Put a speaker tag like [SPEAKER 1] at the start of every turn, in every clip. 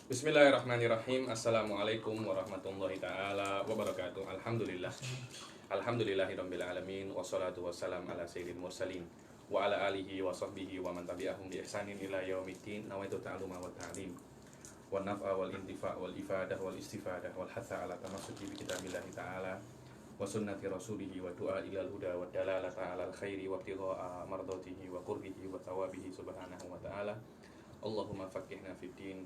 [SPEAKER 1] Bismillahirrahmanirrahim. Assalamualaikum warahmatullahi ta'ala wabarakatuh. Alhamdulillah. Alhamdulillahirabbil alamin wassalatu wassalam ala sayyidil mursalin wa ala alihi wa sahbihi wa man tabi'ahum bi ihsanin ila yaumiddin. Nawaitu ta'alluma wa ta'lim wa naf'a wal intifa' wal ifadah wal istifadah wal hatha ala tamassuki bi kitabillahi ta'ala wa sunnati rasulihi wa du'a ilal huda wa dalalata ala al khairi wa ibtigha'a mardatihi wa qurbihi wa thawabihi subhanahu wa ta'ala. Allahumma faqihna fid din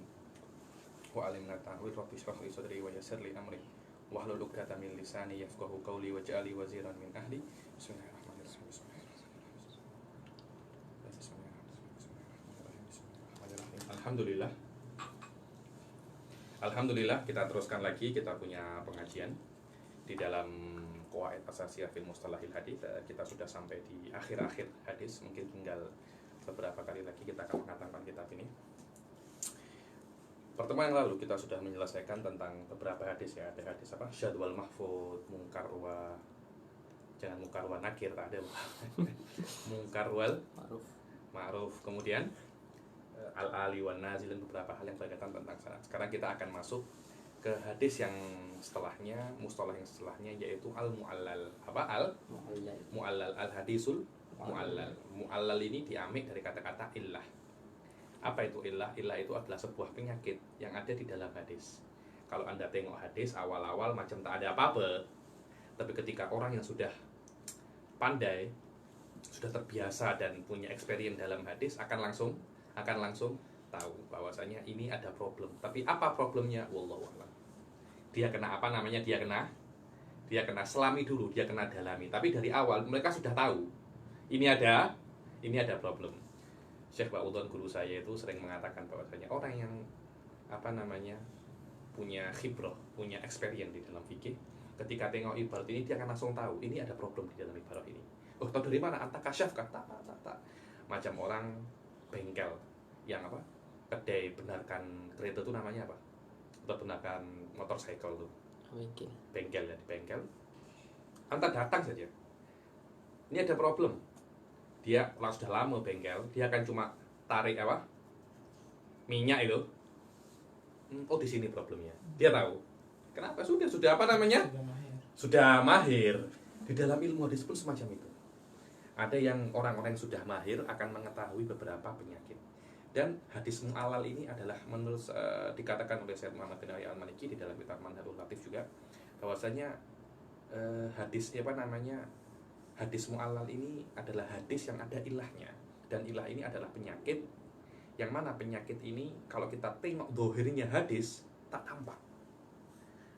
[SPEAKER 1] wa alimna ta'wil rabbi shrah li sadri wa yassir li amri wahlul 'uqdatam min lisani yafqahu qawli waj'alni waziran min ahli. Bismillahirrahmanirrahim. Alhamdulillah. Alhamdulillah, kita teruskan lagi, kita punya pengajian di dalam Qawaid Asasiyah fil Mustalahil Hadits. Kita sudah sampai di akhir-akhir hadis, mungkin tinggal beberapa kali lagi kita akan mengatakan kitab ini. Pertemuan yang lalu kita sudah menyelesaikan tentang beberapa hadis ya. Ada hadis apa? Syadz wal mahfud, mungkar wa jangan mungkar wa nakir, tak ada. Mungkar wal ma'ruf. Kemudian al-ali wan nazil dan beberapa hal yang berkaitan tentang sanad. Sekarang kita akan masuk ke hadis yang setelahnya, mustalah yang setelahnya, yaitu al-mu'allal. Apa? Al-mu'allal, al-hadisul mu'allal. Mu'allal ini diambil dari kata-kata illah. Apa itu illah? Illah itu adalah sebuah penyakit yang ada di dalam hadis. Kalau Anda tengok hadis awal-awal macam tak ada apa-apa, tapi ketika orang yang sudah pandai, sudah terbiasa dan punya experience dalam hadis akan langsung tahu bahwasanya ini ada problem. Tapi apa problemnya? Wallahu a'lam. Dia kena apa namanya? Dia kena selami dulu, dia kena dalami. Tapi dari awal mereka sudah tahu ini ada problem. Syekh Ba'udhan guru saya itu sering mengatakan bahwasanya orang yang punya khibrah, punya experience di dalam fikih, ketika tengok ibarat ini dia akan langsung tahu ini ada problem di dalam ibarat ini. Oh, tahu dari mana? Anta kasyaf kah? Tak. Macam orang bengkel yang kedai benarkan kereta itu namanya apa? Atau benarkan motorcycle tuh. Bengkel ya, di bengkel. Anta datang saja. Ini ada problem. Dia kalau sudah lama bengkel, dia akan cuma tarik minyak itu. Oh, di sini problemnya. Dia tahu. Kenapa? Sudah mahir. Di dalam ilmu hadis pun semacam itu. Ada yang orang-orang yang sudah mahir akan mengetahui beberapa penyakit. Dan hadis mu'allal ini adalah menurut dikatakan oleh Syekh Muhammad bin Ali Al-Maliki di dalam kitab Manharul Latif juga, bahwasanya hadis mu'allal ini adalah hadis yang ada ilahnya. Dan ilah ini adalah penyakit, yang mana penyakit ini kalau kita tengok dohirnya hadis tak tampak.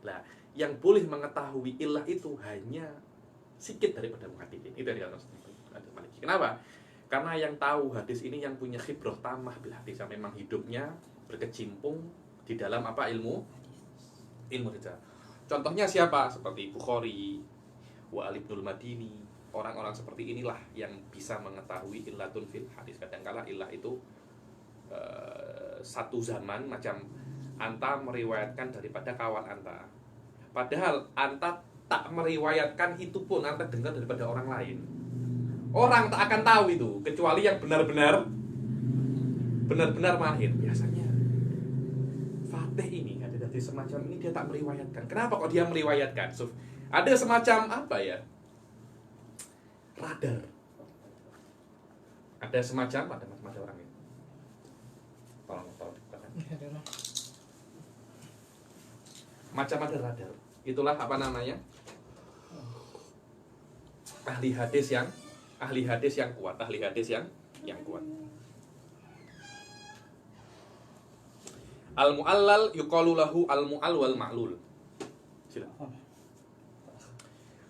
[SPEAKER 1] Nah, yang boleh mengetahui ilah itu hanya sikit daripada muhaditsin. Itu yang dikatakan Maliki. Kenapa? Karena yang tahu hadis ini yang punya khibrah tamah bil hadis, yang memang hidupnya berkecimpung di dalam ilmu hadis. Contohnya siapa? Seperti Bukhari, wa Ali Ibnul Madini. Orang-orang seperti inilah yang bisa mengetahui illatun fil hadis. Kadangkala illah itu satu zaman macam anta meriwayatkan daripada kawan anta, padahal anta tak meriwayatkan itu pun anta dengar daripada orang lain. Orang tak akan tahu itu kecuali yang benar-benar mahir. Biasanya Fatih ini ada dari semacam ini, dia tak meriwayatkan. Kenapa kok dia meriwayatkan? Ada semacam radar. Ada semacam orang ini. Tolong. Macam ada radar. Itulah ahli hadis yang kuat. Al-mu'allal yuqalu lahu al-mu'all wal ma'lul. Silakan.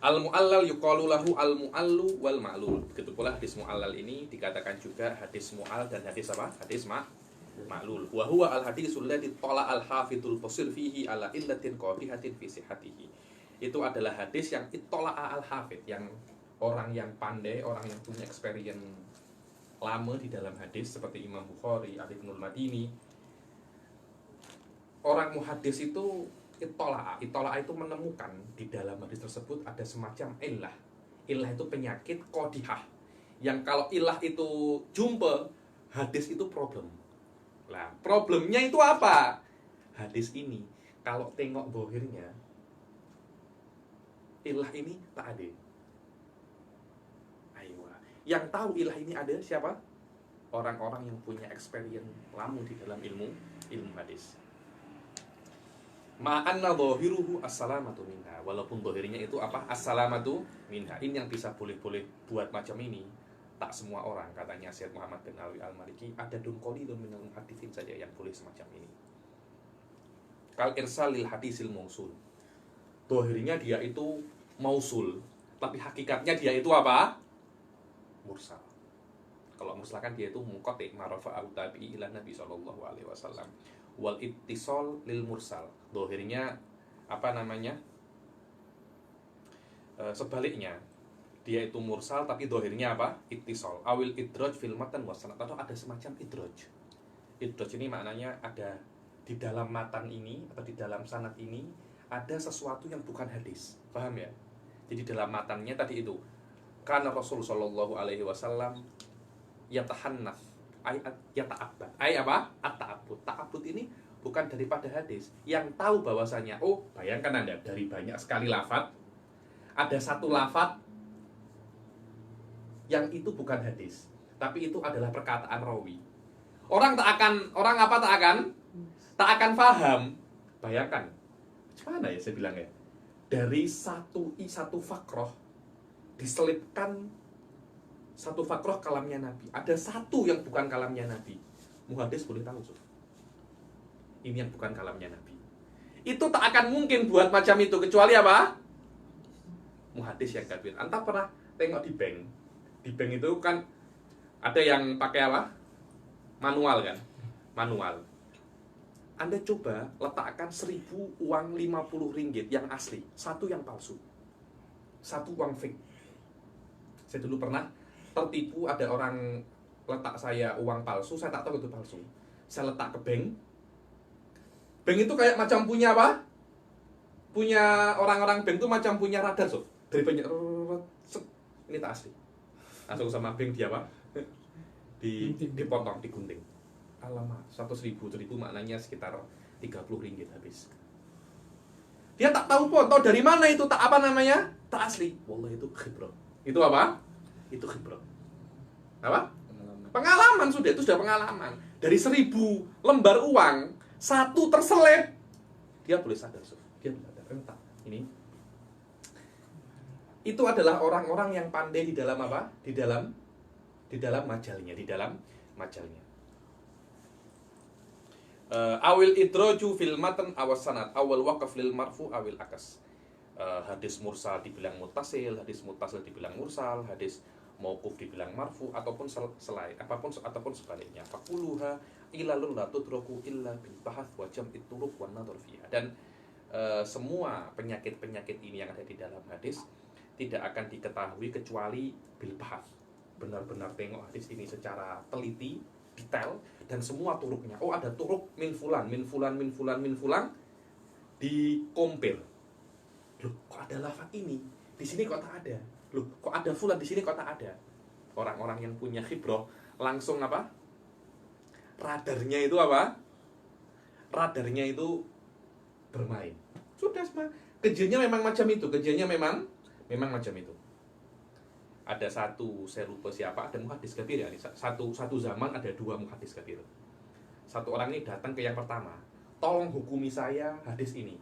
[SPEAKER 1] Al-mu'allal yuqalu lahu al-mu'allu wal ma'lul. Begitu pula hadis mu'allal ini dikatakan juga hadis mu'al dan hadis Hadis ma'lul. Wa huwa al-hadisul ladzi tala al-hafidul fasil fihi ala illatin qadihatin fi sihhatihi. Itu adalah hadis yang ittala'a al-hafid, yang orang yang pandai, orang yang punya experience lama di dalam hadis seperti Imam Bukhari, Ali Ibnul Madini. Orang muhaddis itu Ittola'a itu menemukan di dalam hadis tersebut ada semacam illah. Illah itu penyakit qadihah, yang kalau illah itu jumpa, hadis itu problem. Lah, problemnya itu apa? hadis ini kalau tengok dohirnya, ilah ini tak ada. Ayo, yang tahu ilah ini ada siapa? Orang-orang yang punya experience lama di dalam ilmu hadis. Ma'anna dhahiruhu as-salamatu minha. Walaupun dohirnya itu apa? As-salamatu minha. Ini yang bisa boleh-boleh buat macam ini. Tak semua orang, katanya Syekh Muhammad bin Alwi Al-Maliki, ada qalilun minal muhadditsin saja yang boleh semacam ini. Kal irsalil hadisil mausul. Dohirnya dia itu mausul, tapi hakikatnya dia itu apa? Mursal. Kalau mursal kan dia itu munqati' marafa'u tabi'i ila Nabi sallallahu alaihi wasallam. Wal ittisal lil mursal. Dohirnya apa namanya? Sebaliknya, dia itu mursal tapi dohirnya apa? Ittisal. Awil idraj fil matan wa sanad. Atau ada semacam idraj. Idraj ini maknanya ada di dalam matan ini atau di dalam sanad ini ada sesuatu yang bukan hadis. Paham ya? Jadi dalam matannya tadi itu, karena Rasul sallallahu alaihi wasallam yatahannaf, yata'abbad. Apa? At-ta'abbud. Ta'abbud ini bukan daripada hadis. Yang tahu bahwasanya, oh, bayangkan Anda dari banyak sekali lafaz ada satu lafaz yang itu bukan hadis, tapi itu adalah perkataan rawi. Orang tak akan paham. Bayangkan. Gimana ya saya bilang ya? Dari satu fakroh diselipkan satu fakroh kalamnya Nabi. Ada satu yang bukan kalamnya Nabi. Muhadis boleh tahu, so. Ini yang bukan kalamnya Nabi. Itu tak akan mungkin buat macam itu kecuali apa? Muhadis yang kafir. Anda pernah tengok di bank? Di bank itu kan ada yang pakai apa? Manual kan? Manual. Anda coba letakkan 1.000 uang 50 ringgit yang asli, satu yang palsu, satu uang fake. Saya dulu pernah tertipu, ada orang letak saya uang palsu, saya tak tahu itu palsu. Saya letak ke bank. Bank itu kayak macam punya apa? Punya orang-orang bank itu macam punya radar, so. Dari banyak ini tak asli. Langsung sama bank dia apa? Dipotong, digunting. Alamak, 1.000 maknanya sekitar 30 ringgit habis. Dia tak tahu pun, tahu dari mana itu, tak apa namanya? Tak asli. Wallah itu khibrah. Itu apa? Itu khibrah. Apa? Pengalaman sudah, itu sudah pengalaman. Dari 1.000 lembar uang, satu terselip, dia boleh sadar, dia boleh sadar. Entah. Ini itu adalah orang-orang yang pandai di dalam apa? Di dalam majalnya, awil idraju fil matan awas sanad awal waqaf lil marfu awil akas. Hadis mursal dibilang muttasil, hadis muttasil dibilang mursal, hadis mauquf dibilang marfu ataupun selain ataupun sebaliknya. Faquluha ilalun la tudraku illa bil bahath wa jam'it turuq wan nadhar fiha. Dan semua penyakit-penyakit ini yang ada di dalam hadis tidak akan diketahui kecuali bil bahath. Benar-benar tengok hadis ini secara teliti, detail, dan semua turuknya. Oh, ada turuk min fulan, di compare. Loh, kok ada lafaz ini? Di sini kok tak ada. Loh, kok ada fulan di sini kok tak ada? Orang-orang yang punya khibrah langsung apa? Radarnya itu apa? Radarnya itu bermain. Sudah semua. Kerjanya memang macam itu, memang macam itu. Ada satu, saya lupa siapa, ada muhadis kabir ya. Satu zaman ada 2 muhadis kabir. Satu orang ini datang ke yang pertama, tolong hukumi saya hadis ini.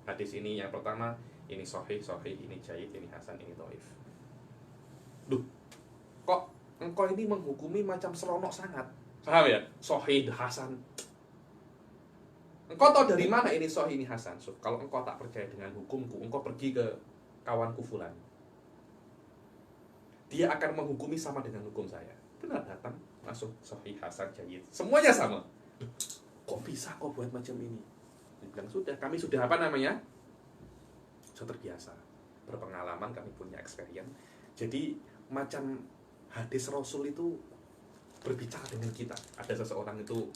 [SPEAKER 1] Hadis ini yang pertama, ini sahih, ini jayyid, ini hasan, ini dhaif. Duh, kok engkau ini menghukumi macam seronok sangat. Paham ya? Sahih, hasan. Engkau tahu dari mana ini sahih, ini hasan? So, kalau engkau tak percaya dengan hukumku, engkau pergi ke kawanku fulan. Dia akan menghukumi sama dengan hukum saya. Benar, datang, masuk sahih, hasan, jayyid. Semuanya sama. Kok bisa kok buat macam ini? Dia bilang, sudah, kami sudah apa namanya? Sudah terbiasa. Berpengalaman, kami punya experience. Jadi, macam hadis Rasul itu berbicara dengan kita. Ada seseorang itu,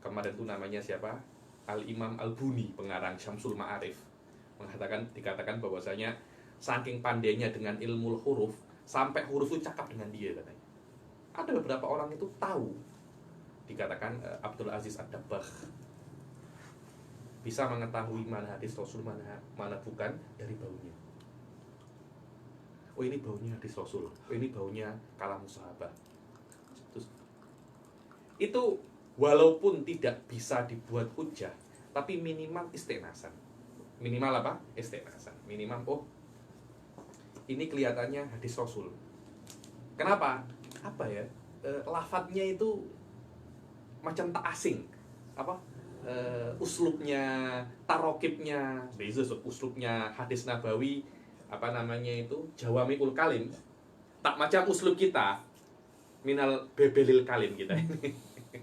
[SPEAKER 1] kemarin itu namanya siapa? Al-Imam Al-Buni, pengarang Syamsul Ma'arif. Dikatakan bahwasanya saking pandainya dengan ilmu huruf, sampai huruf itu cakap dengan dia katanya. Ada beberapa orang itu tahu. Dikatakan Abdul Aziz Ad-Dabbagh bisa mengetahui mana hadis Rasul, mana bukan dari baunya. Oh ini baunya hadis Rasul, oh ini baunya kalam sahabat. Terus, itu walaupun tidak bisa dibuat hujah, tapi minimal istiqnasan. Minimal apa? Istiqnasan. Minimal, oh ini kelihatannya hadis Rasul. Kenapa? Apa ya? Lafadznya itu macam tak asing. Apa? Uslubnya, tarokibnya, beza uslubnya hadis Nabawi, apa namanya itu, Jawamiul Kalim. Tak macam uslub kita, minal bebelil kalim kita ini.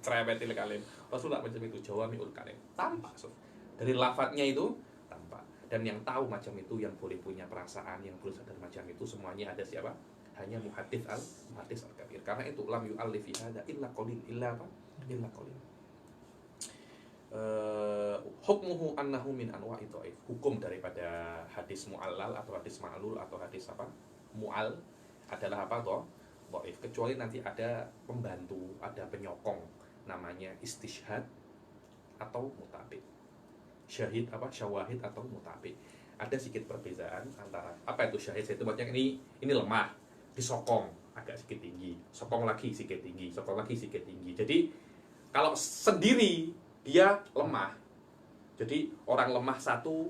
[SPEAKER 1] Cerebetil kalim. Rasul tak macam itu, Jawamiul Kalim. Tampak, so. Dari lafadznya itu tampak. Dan yang tahu macam itu, yang boleh punya perasaan, yang boleh sadar macam itu, semuanya ada siapa? Hanya muhaddits al-kabir. Karena itu lam yu'allif fi hadza illa qalil, illa apa? Illa qalil. Hukmuhu annahu min anwa'i dhaif. Hukum daripada hadis mu'allal atau hadis ma'lul atau hadis apa? Mu'al adalah apa toh? Dhaif. Kecuali nanti ada pembantu, ada penyokong, namanya istishhad atau mutabi. Syahid apa? Syawahid atau mutabi. Ada sedikit perbedaan antara apa itu syahid, itu maksudnya ini lemah, disokong agak sedikit tinggi, sokong lagi sedikit tinggi, sokong lagi sedikit tinggi. Jadi kalau sendiri dia lemah. Jadi orang lemah satu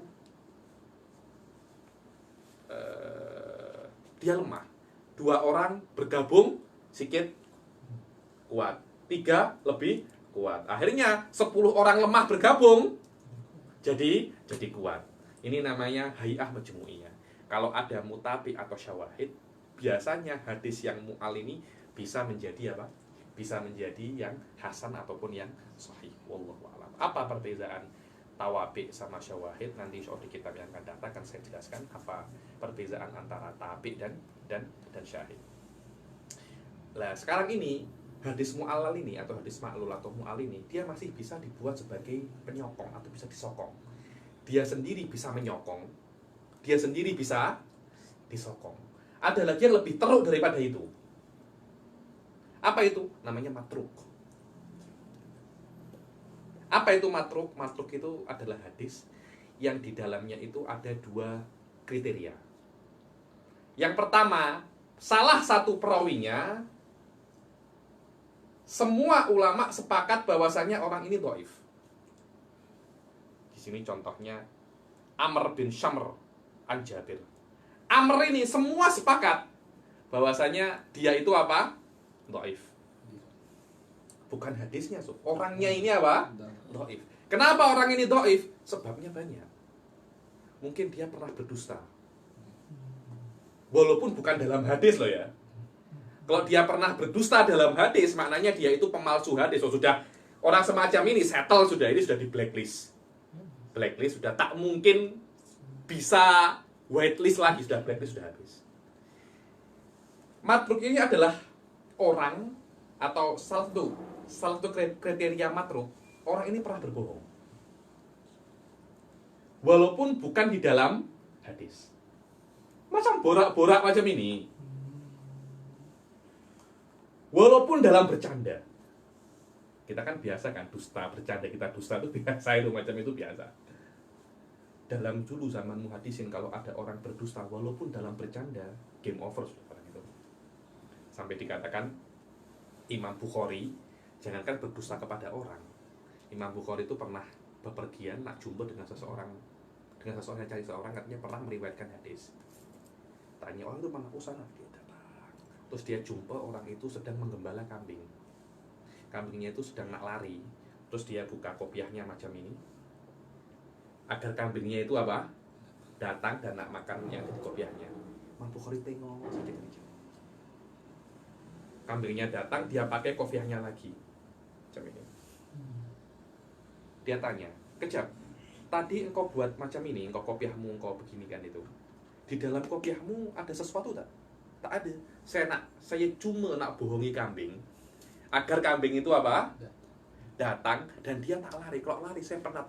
[SPEAKER 1] dia lemah. 2 orang bergabung sedikit kuat. 3 lebih kuat. Akhirnya 10 orang lemah bergabung jadi kuat. Ini namanya hay'ah majmu'iyah. Kalau ada mutabi atau syawahid, biasanya hadis yang mu'al ini bisa menjadi apa? Bisa menjadi yang hasan ataupun yang sahih. Wallahu a'lam. Apa perbedaan tawabi sama syawahid? Nanti insya Allah di kitab yang akan datang akan saya jelaskan apa perbedaan antara tabi dan syahid. Nah, sekarang ini hadis mu'allal ini atau hadis ma'lul atau mu'al ini, dia masih bisa dibuat sebagai penyokong atau bisa disokong. Dia sendiri bisa menyokong, dia sendiri bisa disokong. Ada lagi yang lebih teruk daripada itu. Apa itu? Namanya matruk. Apa itu matruk? Matruk itu adalah hadis yang di dalamnya itu ada 2 kriteria. Yang pertama, salah satu perawinya, semua ulama sepakat bahwasanya orang ini dhaif. Di sini contohnya Amr bin Syamr an Jabir. Amr ini semua sepakat bahwasanya dia itu apa? Dhaif. Bukan hadisnya, so. Orangnya ini apa? Dhaif. Kenapa orang ini dhaif? Sebabnya banyak. Mungkin dia pernah berdusta. Walaupun bukan dalam hadis loh ya. Kalau dia pernah berdusta dalam hadis, maknanya dia itu pemalsu hadis. So, sudah orang semacam ini settle sudah, ini sudah di blacklist. Blacklist sudah tak mungkin bisa whitelist lagi, sudah blacklist sudah habis. Matruk ini adalah orang atau salah satu kriteria matruk, orang ini pernah berbohong. Walaupun bukan di dalam hadis. Macam borak-borak macam ini. Walaupun dalam bercanda. Kita kan biasa kan dusta, bercanda kita dusta itu biasa, itu macam itu biasa. Dalam dulu zaman muhadisin, kalau ada orang berdusta walaupun dalam bercanda, game over sudah orang itu. Sampai dikatakan Imam Bukhari jangankan berdusta kepada orang. Imam Bukhari itu pernah bepergian nak jumpa dengan seseorang yang cari seseorang, katanya pernah meriwayatkan hadis. Tanya orang itu mana usana, dia datang. Terus dia jumpa orang itu sedang menggembala kambing. Kambingnya itu sedang nak lari. Terus dia buka kopiahnya macam ini, agar kambingnya itu apa? Datang dan nak makan yang di kopiahnya. Imam Bukhari tengok saja. Kambingnya datang, dia pakai kopiahnya lagi. Macam ini. Dia tanya, kejap, tadi engkau buat macam ini, engkau kopiahmu, engkau begini kan itu. Di dalam kopiahmu ada sesuatu tak? Tak ada. Saya cuma nak bohongi kambing, agar kambing itu apa? Datang dan dia tak lari. Kalau lari saya penat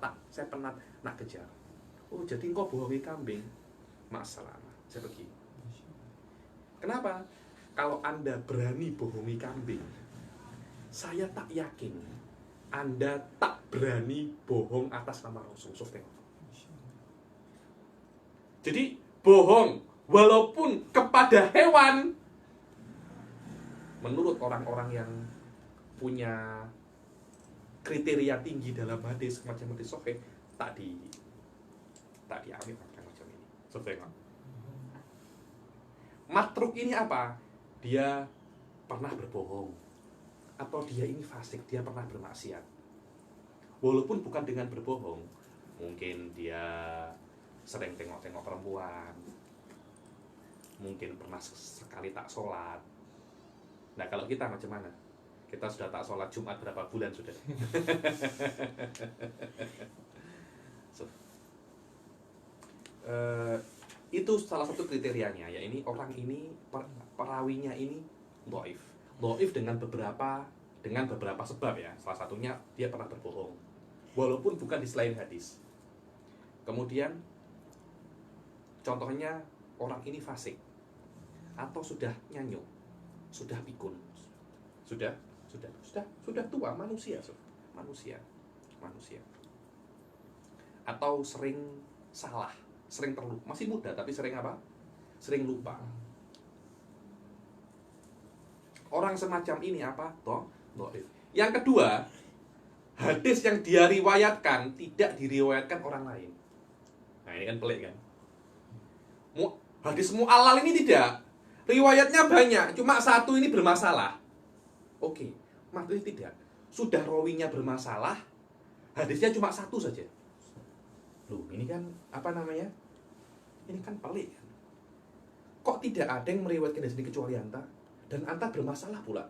[SPEAKER 1] nak kejar. Oh, jadi engkau bohongi kambing. Masalah, saya pergi. Kenapa? Kalau Anda berani bohongi kambing, saya tak yakin Anda tak berani bohong atas nama Rasul. Tengok. Jadi bohong walaupun kepada hewan, menurut orang-orang yang punya kriteria tinggi dalam hadis macam hadis sahih, tak diamalkan macam ini. Tengok. Matruk ini apa? Dia pernah berbohong, atau dia ini fasik, dia pernah bermaksiat. Walaupun bukan dengan berbohong, mungkin dia sering tengok-tengok perempuan, mungkin pernah sekali tak sholat. Nah, kalau kita macam mana? Kita sudah tak sholat Jumat berapa bulan sudah? Itu salah satu kriterianya, ya ini orang ini perawinya ini dhaif dengan beberapa sebab ya. Salah satunya dia pernah berbohong, walaupun bukan di selain hadis. Kemudian contohnya orang ini fasik, atau sudah nyanyuk, sudah pikun, sudah tua, manusia, atau sering salah, sering terlupa, masih muda tapi sering apa? Sering lupa. Orang semacam ini apa? Dhaif. Yang kedua, hadis yang dia riwayatkan tidak diriwayatkan orang lain. Nah, ini kan pelik kan? Hadis mu'allal ini tidak. Riwayatnya banyak, cuma satu ini bermasalah. Oke, maksudnya tidak. Sudah rawinya bermasalah, hadisnya cuma satu saja. Loh, ini kan apa namanya? Ini kan pelik kan? Kok tidak ada yang meriwayatkan hadis ini kecuali anta? Dan anta bermasalah pula.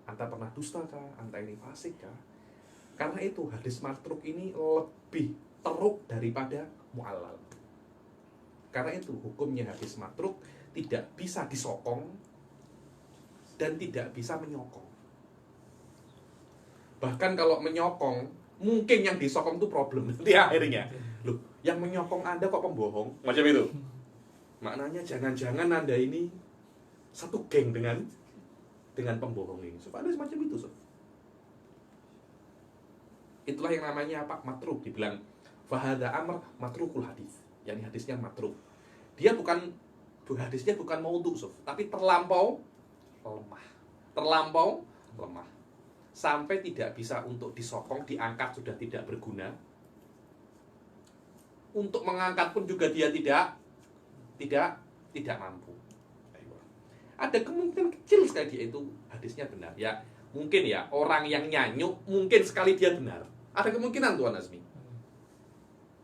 [SPEAKER 1] Anta pernah dusta kah? Anta ini fasik kah? Karena itu hadis matruk ini lebih teruk daripada mu'allal. Karena itu hukumnya hadis matruk tidak bisa disokong dan tidak bisa menyokong. Bahkan kalau menyokong, mungkin yang disokong itu problem di akhirnya. Loh, yang menyokong Anda kok pembohong? Macam itu. Maknanya jangan-jangan Anda ini satu geng dengan pembohong ini. Ada semacam itu, Sof. Itulah yang namanya apa? Matruk. Dibilang fahadha amr matrukul hadis. Yani hadisnya matruk. Dia hadisnya bukan maudhu, Sof, tapi terlampau lemah. Sampai tidak bisa untuk disokong, diangkat sudah tidak berguna. Untuk mengangkat pun juga dia tidak mampu. Ada kemungkinan kecil sekali dia itu hadisnya benar. Ya, mungkin ya orang yang nyanyuk mungkin sekali dia benar. Ada kemungkinan Tuan Azmi.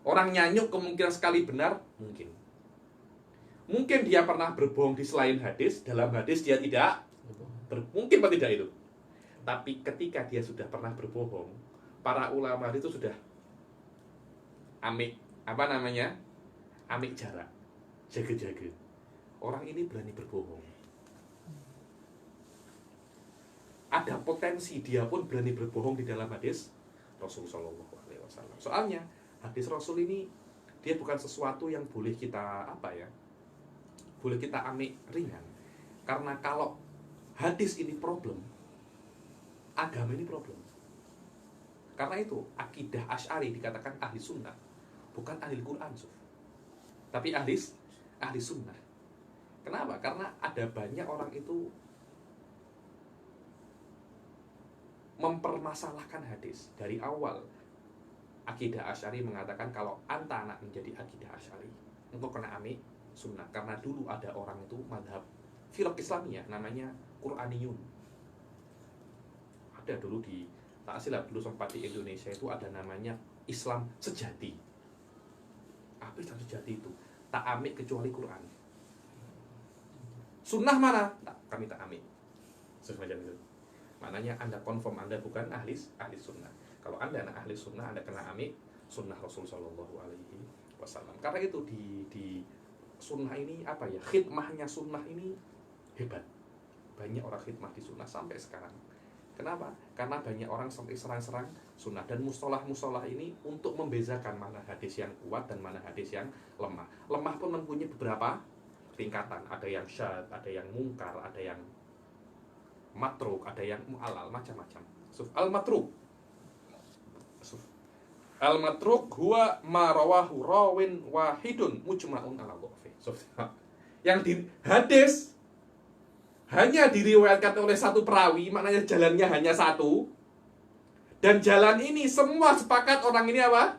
[SPEAKER 1] Orang nyanyuk kemungkinan sekali benar mungkin. Mungkin dia pernah berbohong di selain hadis, dalam hadis dia tidak mungkin apa tidak itu. Tapi ketika dia sudah pernah berbohong, para ulama itu sudah amik jarak, jaga-jaga. Orang ini berani berbohong. Ada potensi dia pun berani berbohong di dalam hadis Rasul Shallallahu Alaihi Wasallam. Soalnya hadis Rasul ini dia bukan sesuatu yang boleh kita boleh kita amik ringan. Karena kalau hadis ini problem, agama ini problem. Karena itu akidah Asy'ari dikatakan ahli sunnah, bukan ahli Quran, tapi ahli sunnah. Kenapa? Karena ada banyak orang itu mempermasalahkan hadis dari awal. Akidah Asy'ari mengatakan kalau anta anak menjadi akidah Asy'ari, engkau kena amik sunnah. Karena dulu ada orang itu madhab firaq Islamiyah namanya Qur'aniyun. Ada dulu di Ta'silab, dulu sempat di Indonesia itu ada namanya Islam sejati. Apa Islam sejati itu? Tak amik kecuali Quran. Sunnah mana? Kami tak amik. Semacam itu. Maknanya Anda confirm Anda bukan ahli sunnah. Kalau Anda anak ahli sunnah, Anda kena amik sunnah Rasul Shallallahu Alaihi Wasallam. Karena itu di sunnah ini khidmahnya sunnah ini hebat. Banyak orang khidmah di sunnah sampai sekarang. Kenapa? Karena banyak orang sampai serang-serang sunnah. Dan mustalah ini untuk membezakan mana hadis yang kuat dan mana hadis yang lemah. Lemah pun mempunyai beberapa tingkatan. Ada yang syadz, ada yang mungkar, ada yang matruk, ada yang mu'allal, macam-macam. Al-matruk, Al-matruk huwa ma rawahu rawin wahidun mujma'un ala dhafi. Yang di hadis hanya diriwayatkan oleh satu perawi, maknanya jalannya hanya satu. Dan jalan ini semua sepakat orang ini apa?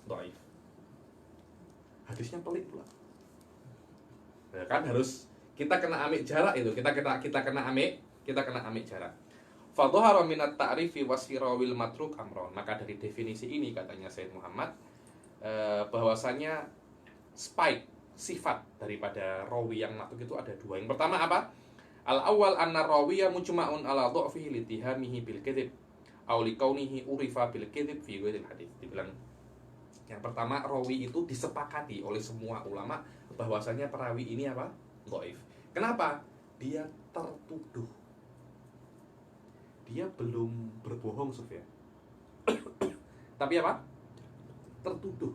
[SPEAKER 1] Dhaif. Hadisnya pelik pula. Ya kan harus kita kena ambil jarak itu, kita kena ambil jarak. Fadhahara minat ta'rifi wasirawil matruk amron. Maka dari definisi ini katanya Sayyid Muhammad bahwasanya spike sifat daripada rawi yang matruk itu ada dua. Yang pertama apa? Al-awwal anna rawiya mujma'un ala dha'fihi litihamihi bil kadzib aw likaunihi urifa bil kadzib fi ghairil hadits. Dibilang yang pertama, rawi itu disepakati oleh semua ulama bahwasanya perawi ini apa? Dhaif. Kenapa? Dia tertuduh. Dia belum berbohong, Sufyan. Tapi apa? Tertuduh.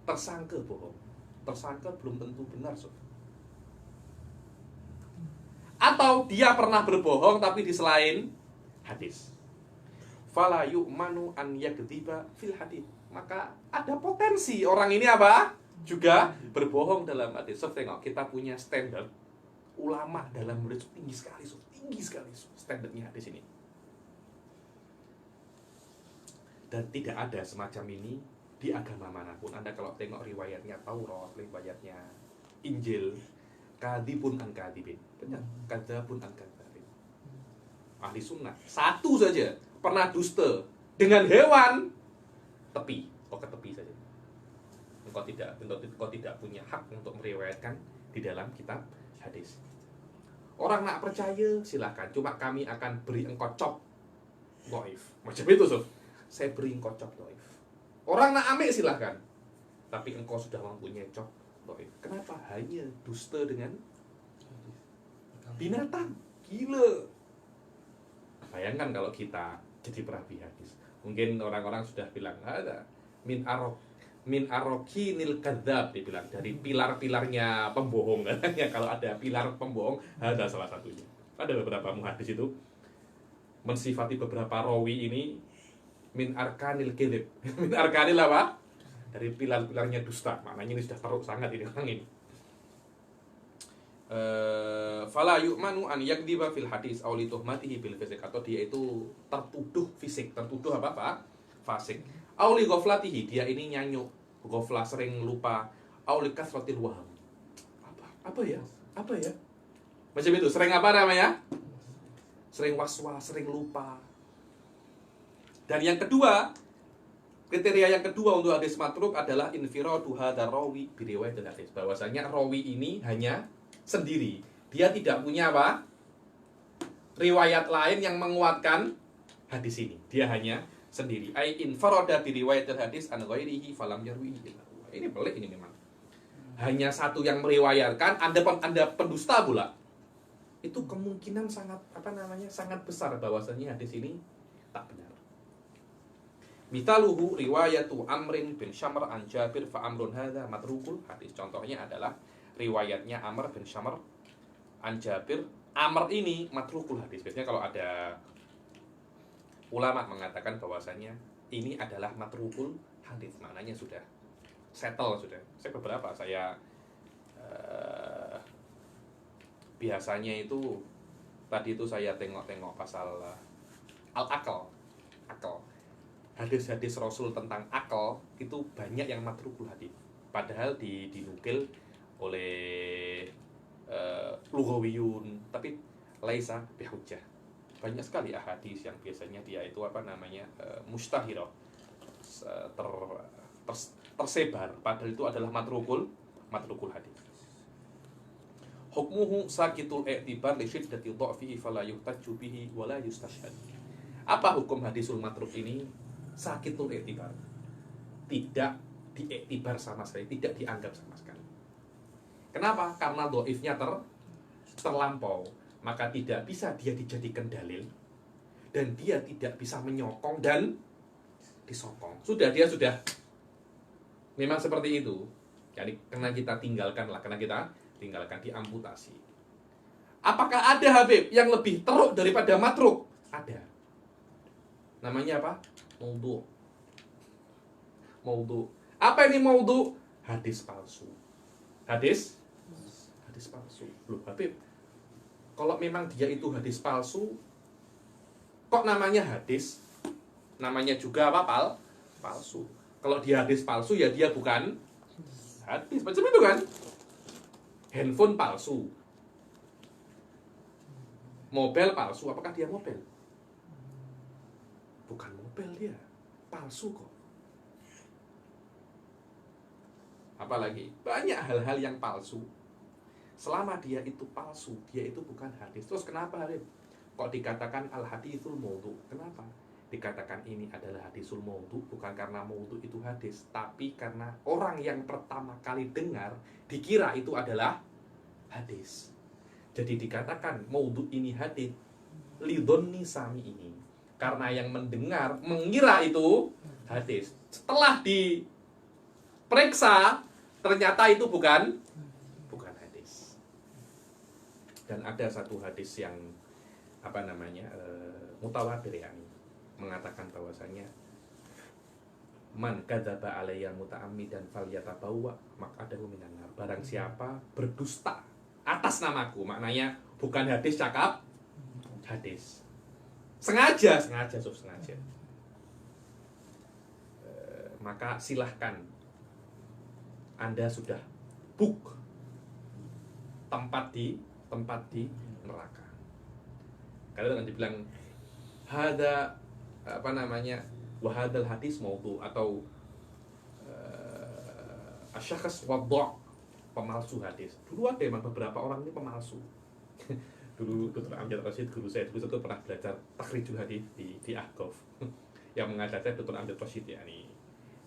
[SPEAKER 1] Tersangka bohong. Tersangka belum tentu benar, Sufyan. Atau dia pernah berbohong tapi di selain hadis. Fala yu'manu an yakdziba fil hadis. Maka ada potensi orang ini apa? Juga berbohong dalam hadis. So, tengok, kita punya standar ulama dalam hadis tinggi sekali standarnya hadis ini. Dan tidak ada semacam ini di agama manapun. Anda kalau tengok riwayatnya Taurat, riwayatnya Injil, kadibun an kadibin. Benar, kadzabun an kadzabin. Ahli sunnah satu saja pernah dusta dengan hewan, tepi, kok ke tepi saja. Engkau tidak punya hak untuk meriwayatkan di dalam kitab hadis. Orang nak percaya silakan, cuma kami akan beri engkau cop dhaif. Macam itu, Sof. Saya beri engkau cop dhaif. Orang nak ambil silakan, tapi engkau sudah mempunyai cop dhaif. Kenapa? Hanya dusta dengan binatang. Gila. Bayangkan kalau kita jadi perawi hadis. Mungkin orang-orang sudah bilang, ada min arokinil kadzab, dibilang dari pilar-pilarnya pembohong. Katanya kalau ada pilar pembohong, ada salah satunya. Ada beberapa muhadis itu mensifati beberapa rawi ini min arkanil kadzib. Min arkanil apa? Dari pilar-pilarnya dusta. Maknanya ini sudah teruk sangat ini orang ini. Fala yu'manu an yakdiba fil hadis aw li tuhmatihi bil fisik, atau dia itu tertuduh fisik, tertuduh apa Pak? Fasik. Aw li ghaflatihi, dia ini nyanyuk, ghaflah, sering lupa, aw li kasratil waham. Apa ya? Macam itu, sering apa namanya? Sering waswas, sering lupa. Dan yang kedua, kriteria yang kedua untuk hadis matruk adalah infiradu hadzal rawi bi riwayatil hadis. Bahwasanya rawi ini hanya sendiri, dia tidak punya apa? Riwayat lain yang menguatkan hadis ini. Dia hanya sendiri. Ai infarada bi riwayatil hadis an ghairihi falam yarwihi. Ini pelik ini memang. Hanya satu yang meriwayatkan, Anda pendusta pula. Itu kemungkinan sangat sangat besar bahwasanya hadis ini tak benar. Mithaluhu riwayatu Amrin bin Syamr an Jabir fa amrun hadza matrukul hadis. Contohnya adalah riwayatnya Amr bin Syamr an Jabir. Amr ini matrukul hadis. Biasanya kalau ada ulama mengatakan bahwasanya ini adalah matrukul hadis, maknanya sudah settle, sudah. Saya biasanya itu tadi itu saya tengok pasal al-akal. Hadis-hadis Rasul tentang akal itu banyak yang matrukul hadis. Padahal dinukil oleh lughawiyun, tapi laisa bihujjah. Banyak sekali hadis yang biasanya dia itu mustahirah, tersebar, padahal itu adalah matrukul hadis. Hukmuhu sakitul i'tibar li syiddati dha'fihi fala yuhtajju bihi wa la yustashhad. Apa hukum hadisul matruk ini? Sakitul i'tibar. Tidak diiktibar sama sekali, tidak dianggap sama sekali. Kenapa? Karena dhaifnya terlampau, maka tidak bisa dia dijadikan dalil, dan dia tidak bisa menyokong dan disokong. Dia sudah memang seperti itu. Jadi karena kita tinggalkan, diamputasi. Apakah ada Habib yang lebih teruk daripada matruk? Ada. Namanya apa? Maudhu. Maudhu. Apa ini maudhu? Hadis palsu. Hadis palsu. Loh, Habib, kalau memang dia itu hadis palsu, kok namanya hadis? Namanya juga apa? Palsu. Kalau dia hadis palsu, ya dia bukan hadis. Macam itu kan? Handphone palsu. Mobil palsu. Apakah dia mobil? Bukan mobil dia. Palsu kok. Apalagi banyak hal-hal yang palsu. Selama dia itu palsu, dia itu bukan hadis. Terus kenapa, Arif? Kok dikatakan al-hadithul maudhu? Kenapa? Dikatakan ini adalah hadisul maudhu bukan karena maudhu itu hadis, tapi karena orang yang pertama kali dengar dikira itu adalah hadis. Jadi dikatakan maudhu ini hadis lidhonni sami ini. Karena yang mendengar mengira itu hadis. Setelah diperiksa ternyata itu bukan hadis. Dan ada satu hadis yang mutawatir ya, mengatakan bahwasanya man kadzaba alayya muta'ammidan falyatabawwa maq'adahu minan nar. Barang siapa berdusta atas namaku, maknanya bukan hadis cakap hadis. Sengaja. Maka silahkan Anda sudah book tempat di neraka. Kalau nanti dibilang hada wahadal hadis maudhu atau asyakhs wadha, pemalsu hadis. Dulu ada memang beberapa orang ini pemalsu. Dulu Dr. Amjad Rashid, guru saya dulu itu pernah belajar takhrijul hadis di Ahqaf. Yang mengajar saya Dr. Amjad Rashid ya, ini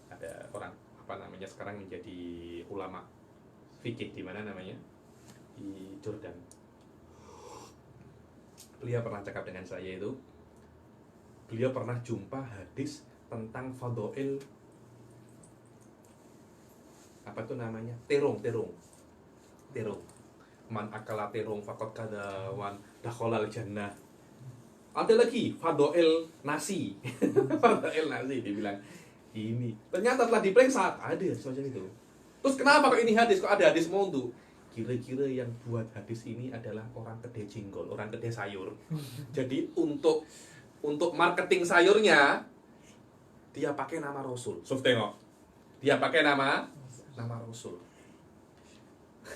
[SPEAKER 1] ada orang sekarang menjadi ulama fikih di Jordan. Beliau pernah cakap dengan saya itu, beliau pernah jumpa hadis tentang fadhail terong. Man akala terong faqad kadawan dakhalal jannah. Ada lagi fadhail nasi. Fadhail nasi dibilang ini. Ternyata telah diperiksa ada semacam itu. Terus kenapa kok ini hadis? Kok ada hadis maudhu? Kira-kira yang buat hadis ini adalah orang kedai jenggol, orang kedai sayur. Jadi untuk marketing sayurnya dia pakai nama Rasul. So, tengok. Dia pakai nama Rasul.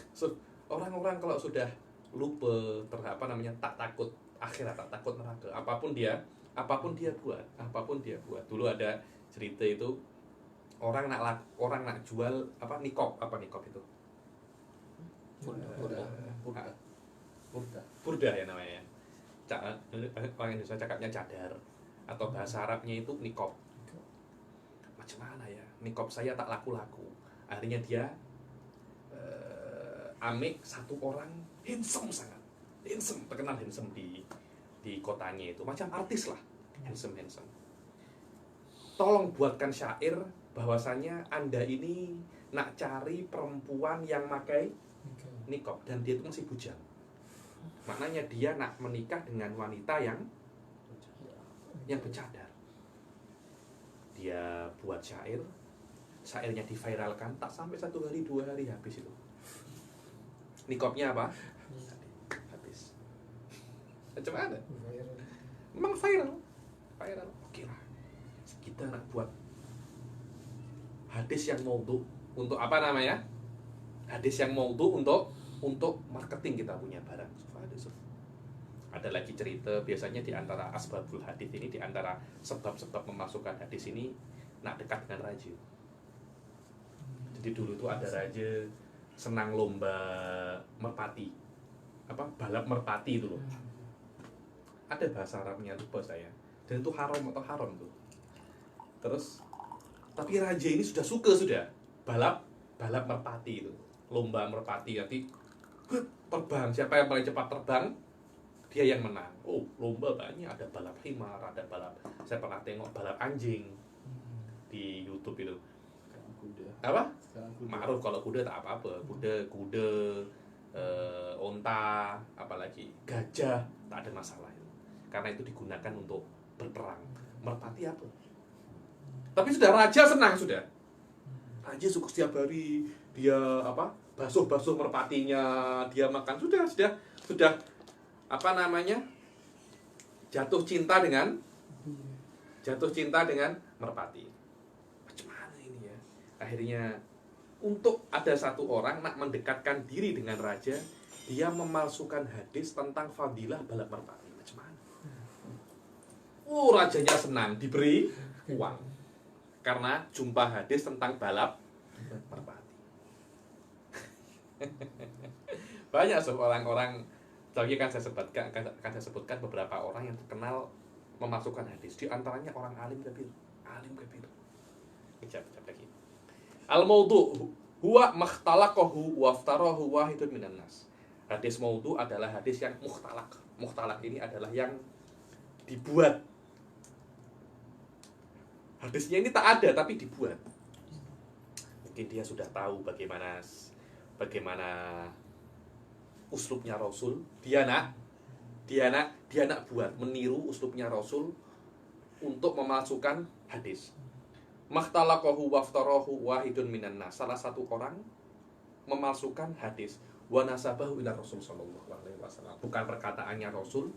[SPEAKER 1] So, orang-orang kalau sudah lupa tak takut akhirat, tak takut neraka, apapun dia buat. Dulu ada cerita itu orang nak jual nikop itu. Burda ya namanya. Orang Indonesia cakapnya cadar atau bahasa Arabnya itu nikop. Macam mana ya? Nikop saya tak laku-laku. Akhirnya dia amik satu orang sangat handsome, terkenal handsome di kotanya itu, macam artis lah, handsome. Tolong buatkan syair bahwasanya Anda ini nak cari perempuan yang pakai nikop dan dia itu masih bujang. Maknanya dia nak menikah dengan wanita yang bercadar. Dia buat syairnya diviralkan, tak sampai 1 hari 2 hari habis itu. Nikopnya apa? Habis. Macam mana? Memang viral. Oke lah. Kita nak buat hadis yang maudhu untuk hadis yang maudhu untuk marketing kita punya barang. Ada lagi cerita, biasanya di antara asbabul hadis ini, di antara sebab-sebab memasukkan hadis ini, nak dekat dengan raja. Jadi dulu itu ada raja senang lomba merpati, balap merpati itu loh. Ada bahasa Arabnya lupa saya, dan itu haram tuh. Terus tapi raja ini sudah balap merpati itu, lomba merpati. Nanti terbang, siapa yang paling cepat terbang dia yang menang. Oh, lomba banyak, ada balap himar, ada balap, saya pernah tengok balap anjing di YouTube itu. Kuda. Apa? Ma'ruf kalau kuda tak apa-apa. Kuda, onta, apalagi gajah tak ada masalah itu. Karena itu digunakan untuk berperang, merpati apa? Tapi sudah raja senang sudah. Raja suka setiap hari dia apa? Basuh-basuh merpatinya, dia makan sudah apa namanya? Jatuh cinta dengan merpati. Macam mana ini ya? Akhirnya untuk ada satu orang nak mendekatkan diri dengan raja, dia memalsukan hadis tentang fadilah balap merpati. Macam mana? Rajanya senang diberi uang karena jumpa hadis tentang balap merpati. Banyak orang-orang, tadi kan saya sebutkan beberapa orang yang terkenal memasukkan hadis. Di antaranya orang alim kabir. Kejap lagi. Al-maudhu huwa makhtalaqahu waftarahu wahidun minan nas. Hadis maudhu adalah hadis yang mukhtalaq. Mukhtalaq ini adalah yang dibuat. Hadisnya ini tak ada tapi dibuat. Mungkin dia sudah tahu bagaimana uslubnya Rasul. Dia nak buat meniru uslubnya Rasul untuk memalsukan hadis. Makhtalaqahu waftarahu wahidun minan nas. Salah satu orang memalsukan hadis wa nasabahu ila Rasul sallallahu alaihi wasallam. Bukan perkataannya Rasul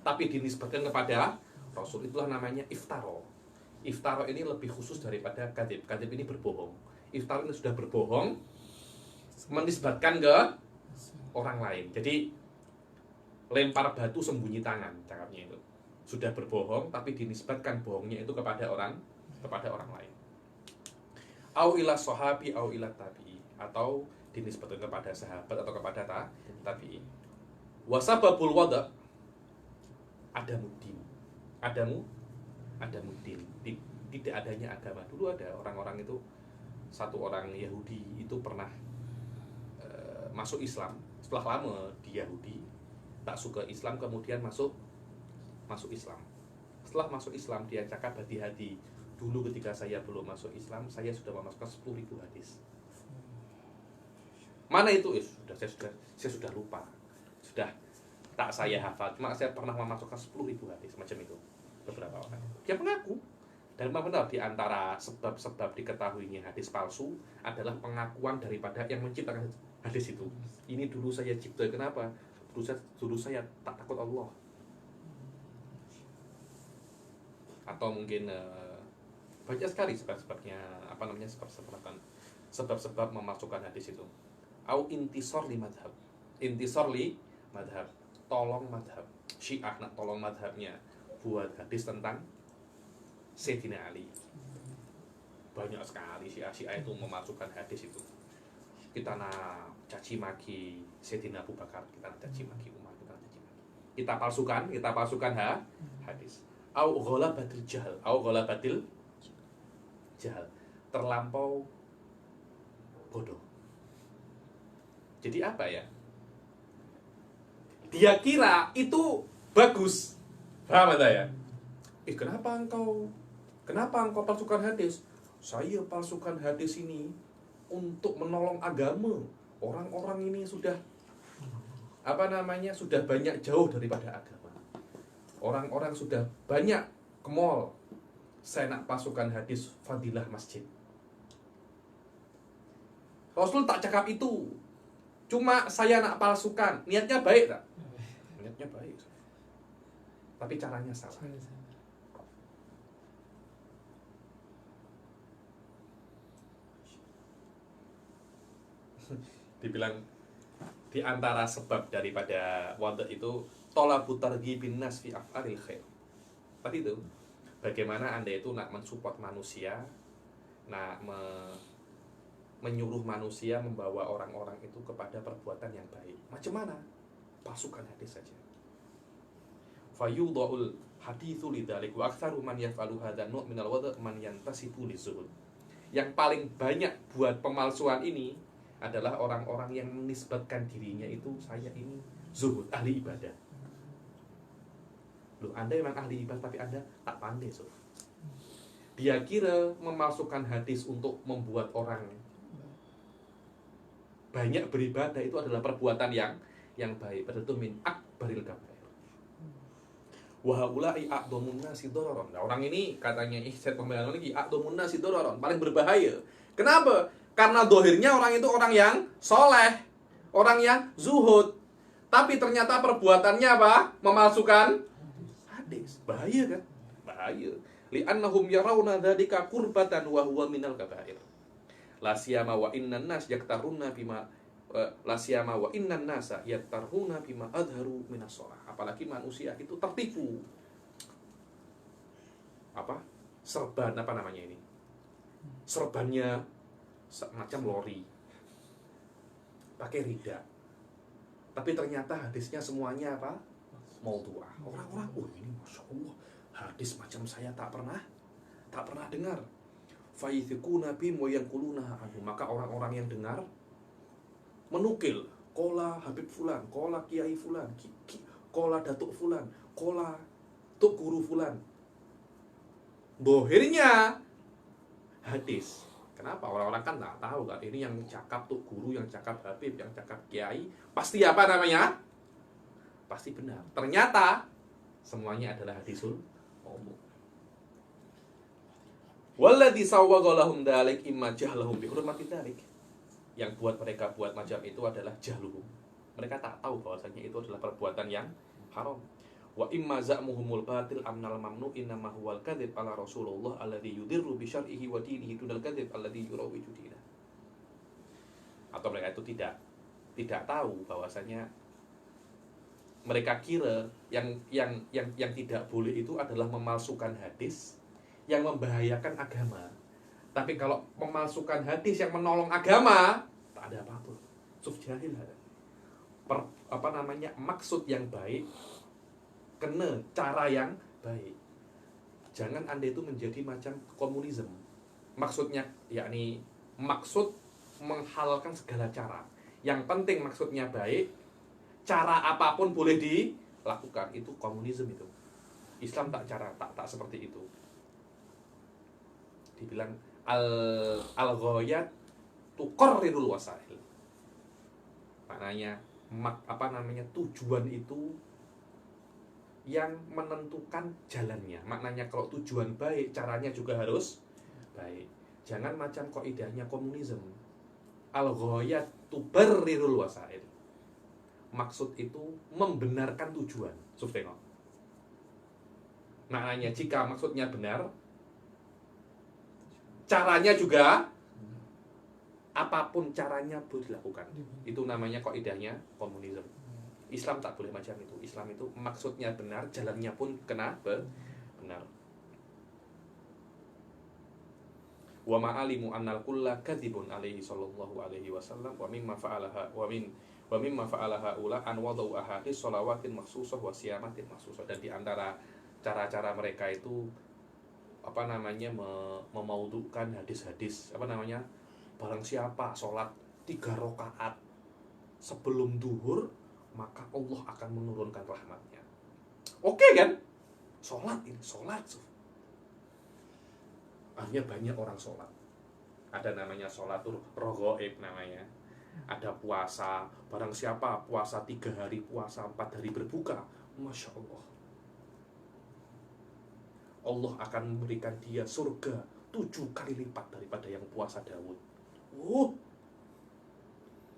[SPEAKER 1] tapi dinisbatkan kepada Rasul. Itulah namanya iftaro. Iftaro ini lebih khusus daripada kadzib. Kadzib ini berbohong. Iftaro ini sudah berbohong menisbatkan ke orang lain. Jadi lempar batu sembunyi tangan, cakapnya itu. Sudah berbohong tapi dinisbatkan bohongnya itu kepada orang lain. Au ila sahabi au ila tabi'i, atau dinisbatkan kepada sahabat atau kepada tabi'i. Wasababul wada' adamuddin. Adamuddin. Tidak adanya agama. Dulu ada orang-orang itu, satu orang Yahudi itu pernah masuk Islam. Setelah lama di Yahudi, tak suka Islam, kemudian masuk Islam. Setelah masuk Islam, dia cakap hati-hati, dulu ketika saya belum masuk Islam, saya sudah memasukkan 10.000 hadis. Mana itu? Saya sudah lupa. Sudah tak saya hafal. Cuma saya pernah memasukkan 10.000 hadis, macam itu. Beberapa orang. Dia mengaku. Dan benar di antara sebab-sebab diketahuinya hadis palsu adalah pengakuan daripada yang menciptakan hadis itu. Ini dulu saya cipta. Kenapa? Dulu saya tak takut Allah. Atau mungkin banyak sekali sebab-sebabnya, sebab-sebab memasukkan hadis itu. Au intisor li madhab. Intisor li madhab, tolong madhab. Syiah nak tolong madhabnya buat hadis tentang Sayyidina Ali. Banyak sekali Syiah itu memasukkan hadis itu. Kita nak caci maki Sayyidina Abu Bakar, kita nak caci maki Umar, kita nak caci maki. Kita palsukan hadis. Au ghalabatil jahal. Terlampau bodoh. Jadi apa ya? Dia kira itu bagus. Paham tak ya? Kenapa engkau palsukan hadis? Saya palsukan hadis ini untuk menolong agama. Orang-orang ini sudah sudah banyak jauh daripada agama. Orang-orang sudah banyak ke mall. Saya nak palsukan hadis fadilah masjid. Rasul tak cakap itu. Cuma saya nak palsukan. Niatnya baik tak? Niatnya baik. Tapi caranya salah. Dibilang di antara sebab daripada wada itu tolabu targhibin nas fi af'alil khair. Tadi itu bagaimana Anda itu nak mensupport manusia, nak menyuruh manusia membawa orang-orang itu kepada perbuatan yang baik. Macam mana? Pasukan hadis saja. Fayudha'ul haditsu lidzalik wa aktsaru man yaf'alu hadza nu' minal wada' man yantasibu lizuhud. Yang paling banyak buat pemalsuan ini adalah orang-orang yang menisbatkan dirinya itu saya ini zuhud, ahli ibadah. Loh, Anda memang ahli ibadah tapi Anda tak pandai, so. Dia kira memasukkan hadis untuk membuat orang banyak beribadah itu adalah perbuatan yang baik. Padahal itu min akbaril kabair. Wa haula'i a'dhamun nasi dararan. Nah, orang ini katanya Ihsan pembelaan lagi a'dhamun nasi dararan, paling berbahaya. Kenapa? Karena dohirnya orang itu orang yang soleh, orang yang zuhud, tapi ternyata perbuatannya apa? Memalsukan hadis. Bahaya kan? Bahaya. Li'annahum yarawna dzalika qurbatan wa huwa minal kabair. La siyama wa innan nas yaktaruna bima la siyama wa innan nasa yaktaruna bima adharu minas shalah. Apalagi manusia itu tertipu. Apa? Serban apa namanya ini? Serbannya macam lori. Pakai rida. Tapi ternyata hadisnya semuanya apa? Maudhu'ah. Orang-orang, oh ini Masya Allah, hadis macam saya tak pernah dengar. Fayithikuna bim wa yanquluna anhu. Maka orang-orang yang dengar menukil, kola Habib Fulan, kola Kiai Fulan, kola Datuk Fulan, kola Tuk Guru Fulan. Dohirnya hadis. Kenapa? Orang-orang kan nggak tahu kan, ini yang cakap Tuk Guru, yang cakap Habib, yang cakap Kiai, pasti apa namanya? Pasti benar. Ternyata semuanya adalah hadisul maudhu'. Walladzi sawwaga lahum dzalik imma jahlahum bi hurmati dzalik. Yang buat mereka buat macam itu adalah jahluhum. Mereka tak tahu bahwasanya itu adalah perbuatan yang haram. Wa imma za'muhumul batil amnal mamnu innama huwal kadzib ala Rasulullah alladzi yudirru bi syar'ihi wa dinihi dunal kadzib alladzi yurawiju dinah. Atau mereka itu tidak tahu bahwasanya mereka kira yang tidak boleh itu adalah memalsukan hadis yang membahayakan agama. Tapi kalau memalsukan hadis yang menolong agama, tak ada apa-apa. Suf jahil ada. Maksud yang baik kena cara yang baik. Jangan Anda itu menjadi macam komunisme. Maksudnya yakni maksud menghalalkan segala cara. Yang penting maksudnya baik, cara apapun boleh dilakukan. Itu komunisme itu. Islam tak seperti itu. Dibilang al-ghayat tuqarrirul wasail. Maknanya tujuan itu yang menentukan jalannya. Maknanya kalau tujuan baik, caranya juga harus baik. Jangan macam kaidahnya komunisme. Al-ghayat tubarrirul wasail. Maksud itu membenarkan tujuan. Tengok. Maknanya jika maksudnya benar, caranya juga apapun caranya boleh dilakukan. Itu namanya kaidahnya komunisme. Islam tak boleh macam itu. Islam itu maksudnya benar, jalannya pun kena benar. Wa ma'alimu annal kulla kadzibun alaihi sallallahu alaihi wasallam wa mimma fa'alaha ula an wadau ahadits shalawatin makhsusah wa siyamatin makhsusah. Dan di antara cara-cara mereka itu memaudhu'kan hadis-hadis barang siapa sholat 3 rakaat sebelum duhur maka Allah akan menurunkan rahmatnya. Oke kan? Sholat. Akhirnya banyak orang sholat. Ada namanya sholatul raghaib namanya. Ada puasa. Barang siapa puasa 3 hari puasa, 4 hari berbuka, Masya Allah, Allah akan memberikan dia surga 7 kali lipat daripada yang puasa Daud.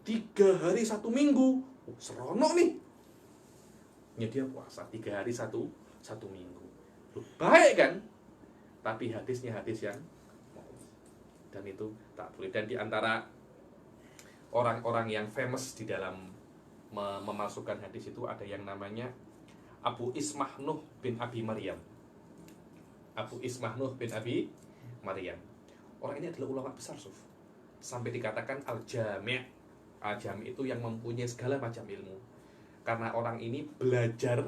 [SPEAKER 1] 3 hari 1 minggu. Seronok nih. Ya dia puasa 3 hari 1 minggu. Baik kan? Tapi hadisnya hadis yang dan itu tak boleh. Dan di antara orang-orang yang famous di dalam memasukkan hadis itu ada yang namanya Abu Ismah Nuh bin Abi Maryam. Abu Ismah Nuh bin Abi Maryam. Orang ini adalah ulama besar, sampai dikatakan al-jami'. Al-jami' itu yang mempunyai segala macam ilmu. Karena orang ini belajar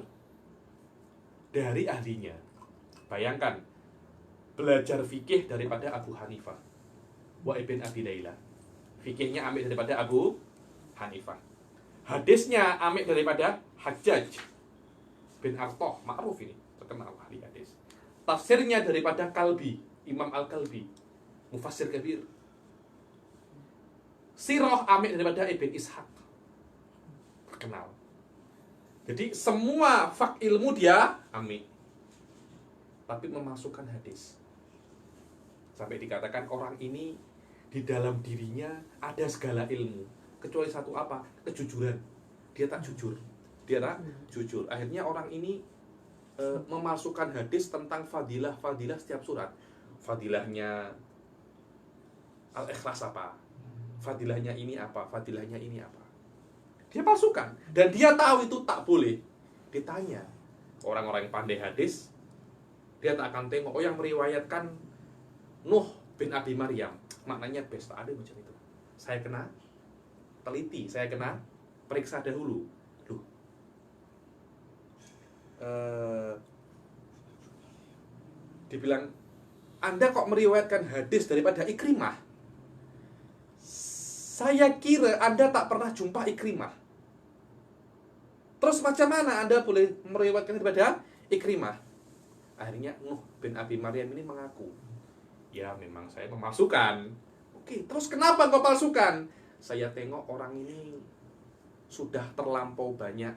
[SPEAKER 1] dari ahlinya. Bayangkan, belajar fikih daripada Abu Hanifah wa ibn Abi Layla. Fikihnya ambil daripada Abu Hanifah. Hadisnya ambil daripada Hajjaj bin Artoh, ma'ruf ini, terkenal ahli hadis. Tafsirnya daripada Kalbi, Imam Al-Kalbi, Mufassir Kabir. Sirah ambil daripada Ibn Ishaq, terkenal. Jadi semua fak ilmu dia ambil, tapi memasukkan hadis. Sampai dikatakan orang ini di dalam dirinya ada segala ilmu, kecuali satu apa? Kejujuran. Dia tak jujur. Dia tak jujur. Akhirnya orang ini memasukkan hadis tentang fadilah setiap surat. Fadilahnya Al-Ikhlas apa? Fadilahnya ini apa? Fadilahnya ini apa? Dia pasukan. Dan dia tahu itu tak boleh. Ditanya orang-orang yang pandai hadis, dia tak akan tengok, oh yang meriwayatkan Nuh bin Abi Maryam, maknanya best, tak ada macam itu. Saya kena teliti, saya kena periksa dahulu. Loh, dibilang, Anda kok meriwayatkan hadis daripada Ikrimah? Saya kira Anda tak pernah jumpa Ikrimah. Terus macam mana Anda boleh meriwayatkan daripada Ikrimah? Akhirnya Nuh bin Abi Maryam ini mengaku, ya memang saya memasukkan. Oke, terus kenapa kau palsukan? Saya tengok orang ini sudah terlampau banyak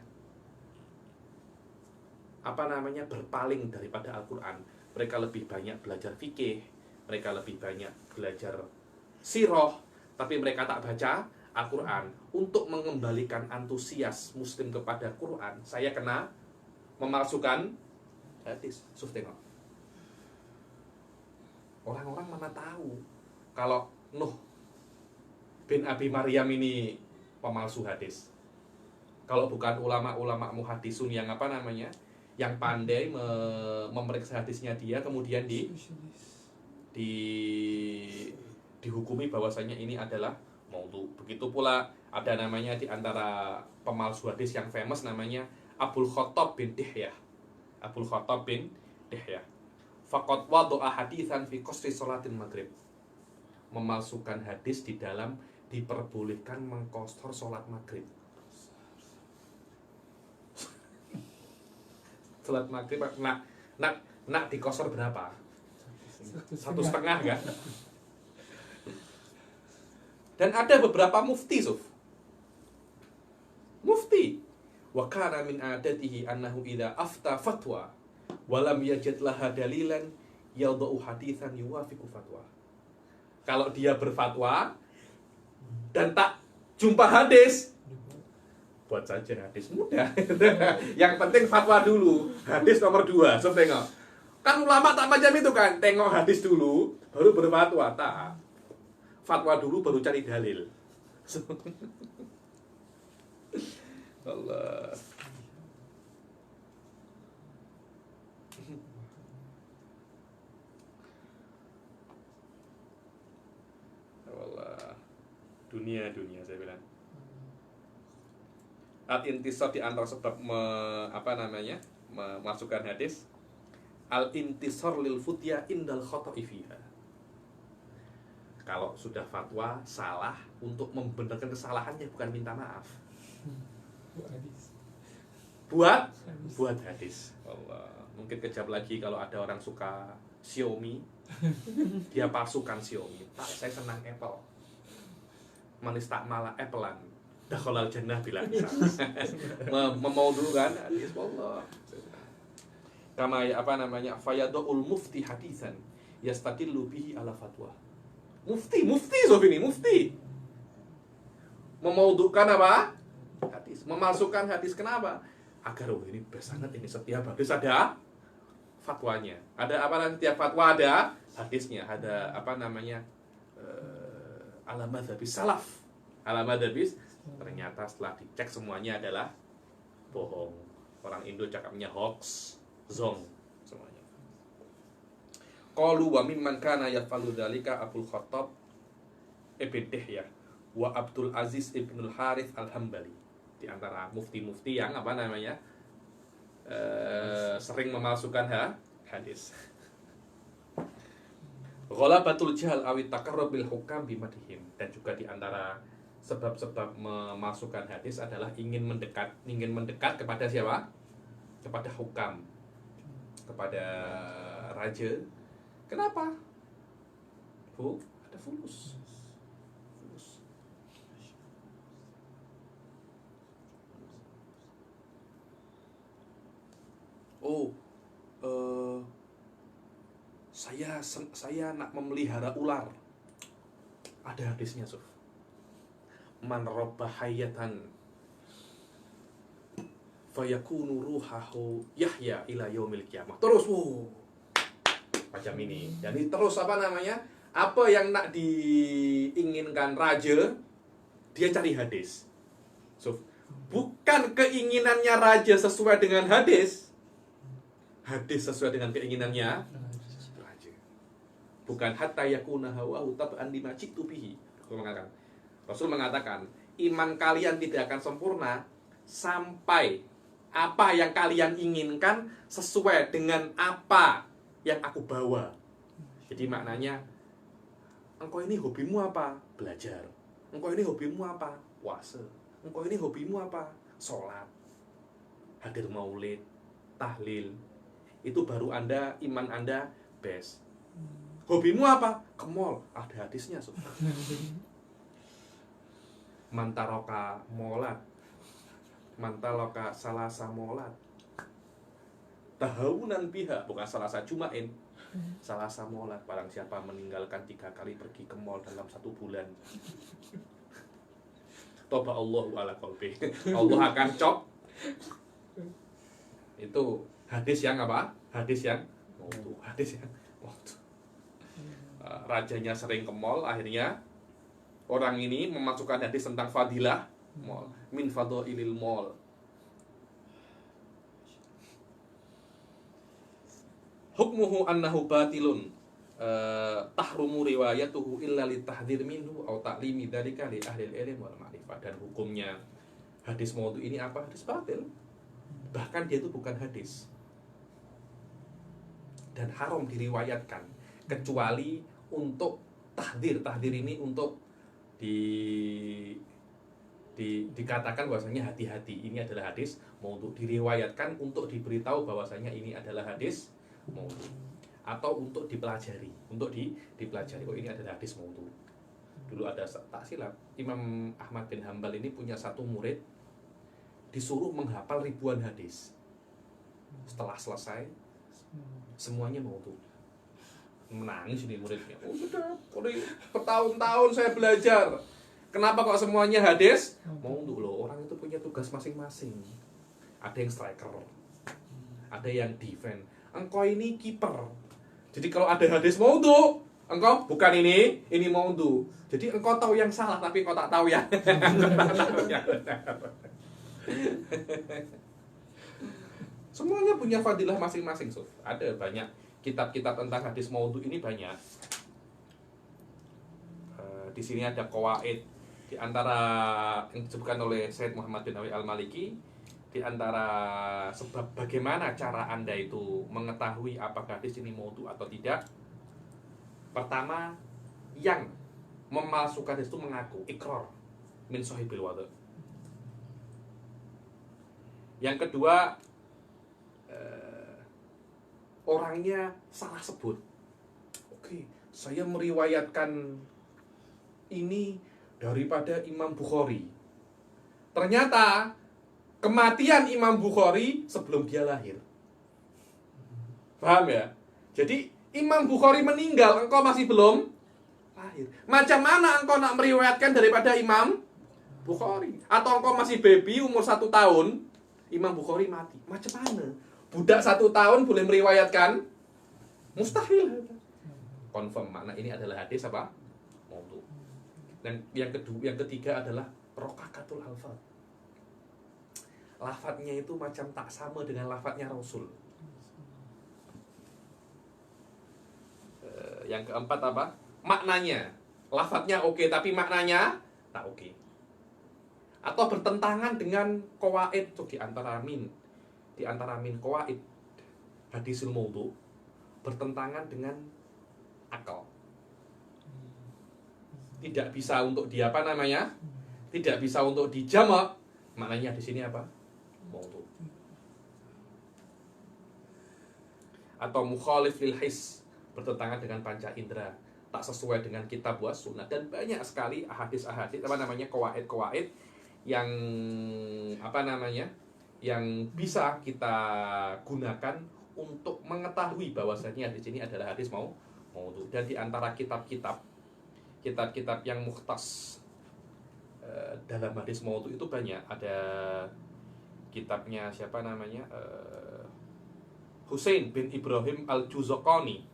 [SPEAKER 1] berpaling daripada Al-Quran. Mereka lebih banyak belajar fikih, mereka lebih banyak belajar sirah, tapi mereka tak baca Al-Quran. Untuk mengembalikan antusias muslim kepada Quran, saya kena memalsukan hadis. Suf, tengok. Orang-orang mana tahu kalau Nuh bin Abi Maryam ini pemalsu hadis. Kalau bukan ulama-ulama muhadisun yang yang pandai memeriksa hadisnya dia, kemudian dihukumi bahwasanya ini adalah maudhu. Begitu pula ada namanya di antara pemalsu hadis yang famous, namanya Abul Khattab bin Dihyah. Abul Khattab bin Dihyah. Faqad wada'a haditsan fi qasri salatil maghrib. Memalsukan hadis di dalam diperbolehkan mengqasar salat maghrib. Salat maghrib nak dikosor berapa? 1,5 kan? Dan ada beberapa mufti, Suf. Mufti. Wa kana min adatihi annahu idza afta fatwa walam yajid laha dalilan yadau haditsan yuwafiqu fatwa. Kalau dia berfatwa dan tak jumpa hadis, buat saja hadis, mudah. Yang penting fatwa dulu, hadis nomor 2. So, tengok. Kan ulama tak macam itu kan, tengok hadis dulu baru berfatwa. Tak, fatwa dulu baru cari dalil. Allah. Allah. Dunia saya bilang. Al-intisar di antara sebab memasukkan hadis, al-intisar lil futya indal khata'i fiha. Kalau sudah fatwa salah, untuk membenarkan kesalahannya, bukan minta maaf. Buat hadis. Allah. Mungkin kejap lagi kalau ada orang suka Xiaomi, dia palsukan Xiaomi. Tak, saya senang Apple. Manis tak malah Applean. Dakhalal jannah bila memaudhukan hadis, wallah. Kama fayadul mufti hadisan yastaqillu bihi ala fatwa. Mufti Sob ini, mufti memaudhukan apa? Hadis, memasukkan hadis. Kenapa? Agar ini best sanad, ini setiap hadis ada fatwanya. Ada setiap fatwa ada hadisnya, ada ala madzhabis salaf. Ala madzhabis, ternyata setelah dicek semuanya adalah bohong. Orang Indo cakapnya hoax, zong semuanya. Qalu wa mimman kana yafalu dzalika Abul Khattab ibn Dihyah wa Abdul Aziz ibnul Harith al-Hambali. Di antara mufti-mufti yang sering memalsukan hadis. Ghalabatul jahl awit takarrub bil hukam bimadhihim. Dan juga di antara sebab-sebab memasukkan hadis adalah ingin mendekat kepada siapa? Kepada hukam, kepada raja. Kenapa? Ada fulus. oh saya nak memelihara ular. Ada hadisnya, Suf. Man robba hayatan fayakunu ruhahu yahya ila yaumil qiyamah. Terus macam ini. Jadi terus apa namanya? Apa yang nak diinginkan raja, dia cari hadis. So, bukan keinginannya raja sesuai dengan hadis. Hadis sesuai dengan keinginannya raja. Bukan hatta yakuna hawahu tab'an lima jitu bihi. Rasul mengatakan, iman kalian tidak akan sempurna sampai apa yang kalian inginkan sesuai dengan apa yang aku bawa. Jadi maknanya, engkau ini hobimu apa? Belajar. Engkau ini hobimu apa? Puasa. Engkau ini hobimu apa? Sholat. Hadir maulid, tahlil. Itu baru Anda, iman Anda best. Hobimu apa? Ke mall. Ada hadisnya, so. Mantaroka molat, mantaloka salasa molat, tahawunan biha, bukan salasa jumain, salasa molat. Barang siapa meninggalkan 3 kali pergi ke mall dalam 1 bulan, toba Allahu ala qalbi, Allah akan cop. Itu hadis yang apa? Hadis yang waktu, hadis yang waktu. Rajanya sering ke mall, akhirnya orang ini memasukkan hadis tentang fadilah mall, min fadhailil mall. Hukmuhu annahu batilun, tahrumu riwayatuhu illa litahdzir minhu aw ta'limi dzalika li ahli ilm wal ma'rifah. Dan hukumnya hadis maudhu ini apa? Hadis batil. Bahkan dia itu bukan hadis. Dan haram diriwayatkan kecuali untuk tahdzir. Tahdzir ini untuk dikatakan bahwasanya hati-hati, ini adalah hadis maudhu, diriwayatkan untuk diberitahu bahwasanya ini adalah hadis maudhu, atau untuk dipelajari, dipelajari, oh ini adalah hadis maudhu. Dulu ada, tak silap, Imam Ahmad bin Hambal ini punya satu murid disuruh menghafal ribuan hadis. Setelah selesai semuanya maudhu. Menangis ini muridnya. Oh sudah, bertahun-tahun saya belajar. Kenapa kok semuanya hadis? Maudhu loh, orang itu punya tugas masing-masing. Ada yang striker, ada yang defend. Engkau ini kiper. Jadi kalau ada hadis maudhu, engkau bukan ini maudhu. Jadi engkau tahu yang salah, tapi engkau tak tahu ya. Semuanya punya fadilah masing-masing, Suf. Ada banyak kitab-kitab tentang hadis maudhu ini banyak. Di sini ada qawaid, di antara yang disebutkan oleh Sayyid Muhammad bin Nawawi Al-Maliki, di antara sebab bagaimana cara Anda itu mengetahui apakah hadis ini maudhu atau tidak. Pertama, yang memalsukan hadis itu mengaku ikrar min sahibil wadhu. Yang kedua, orangnya salah sebut. Oke, saya meriwayatkan ini daripada Imam Bukhari. Ternyata kematian Imam Bukhari sebelum dia lahir. Paham ya? Jadi Imam Bukhari meninggal, engkau masih belum lahir. Macam mana engkau nak meriwayatkan daripada Imam Bukhari? Atau engkau masih baby umur 1 tahun, Imam Bukhari mati. Macam mana? Budak 1 tahun boleh meriwayatkan? Mustahil. Confirm makna ini adalah hadis apa? Maudhu. Dan yang ketiga adalah rokakatul alfaz. Lafadznya itu macam tak sama dengan lafadznya Rasul. Yang keempat apa? Maknanya. Lafadznya oke, tapi maknanya tak oke. Atau bertentangan dengan qawaid, di antara min qawaid hadisul maudhu, bertentangan dengan akal. Tidak bisa untuk tidak bisa untuk dijamak. Maknanya di sini apa? Maudhu. Atau mukhalif lil his, bertentangan dengan panca indera, tak sesuai dengan kitab wa sunnah. Dan banyak sekali hadis-hadis qawaid-qawaid yang
[SPEAKER 2] yang bisa kita gunakan untuk mengetahui bahwasanya hadis ini adalah hadis maudhu. Dan di antara kitab-kitab yang mukhtas dalam hadis maudhu itu banyak. Ada kitabnya siapa namanya, Husain bin Ibrahim al-Juzaqani.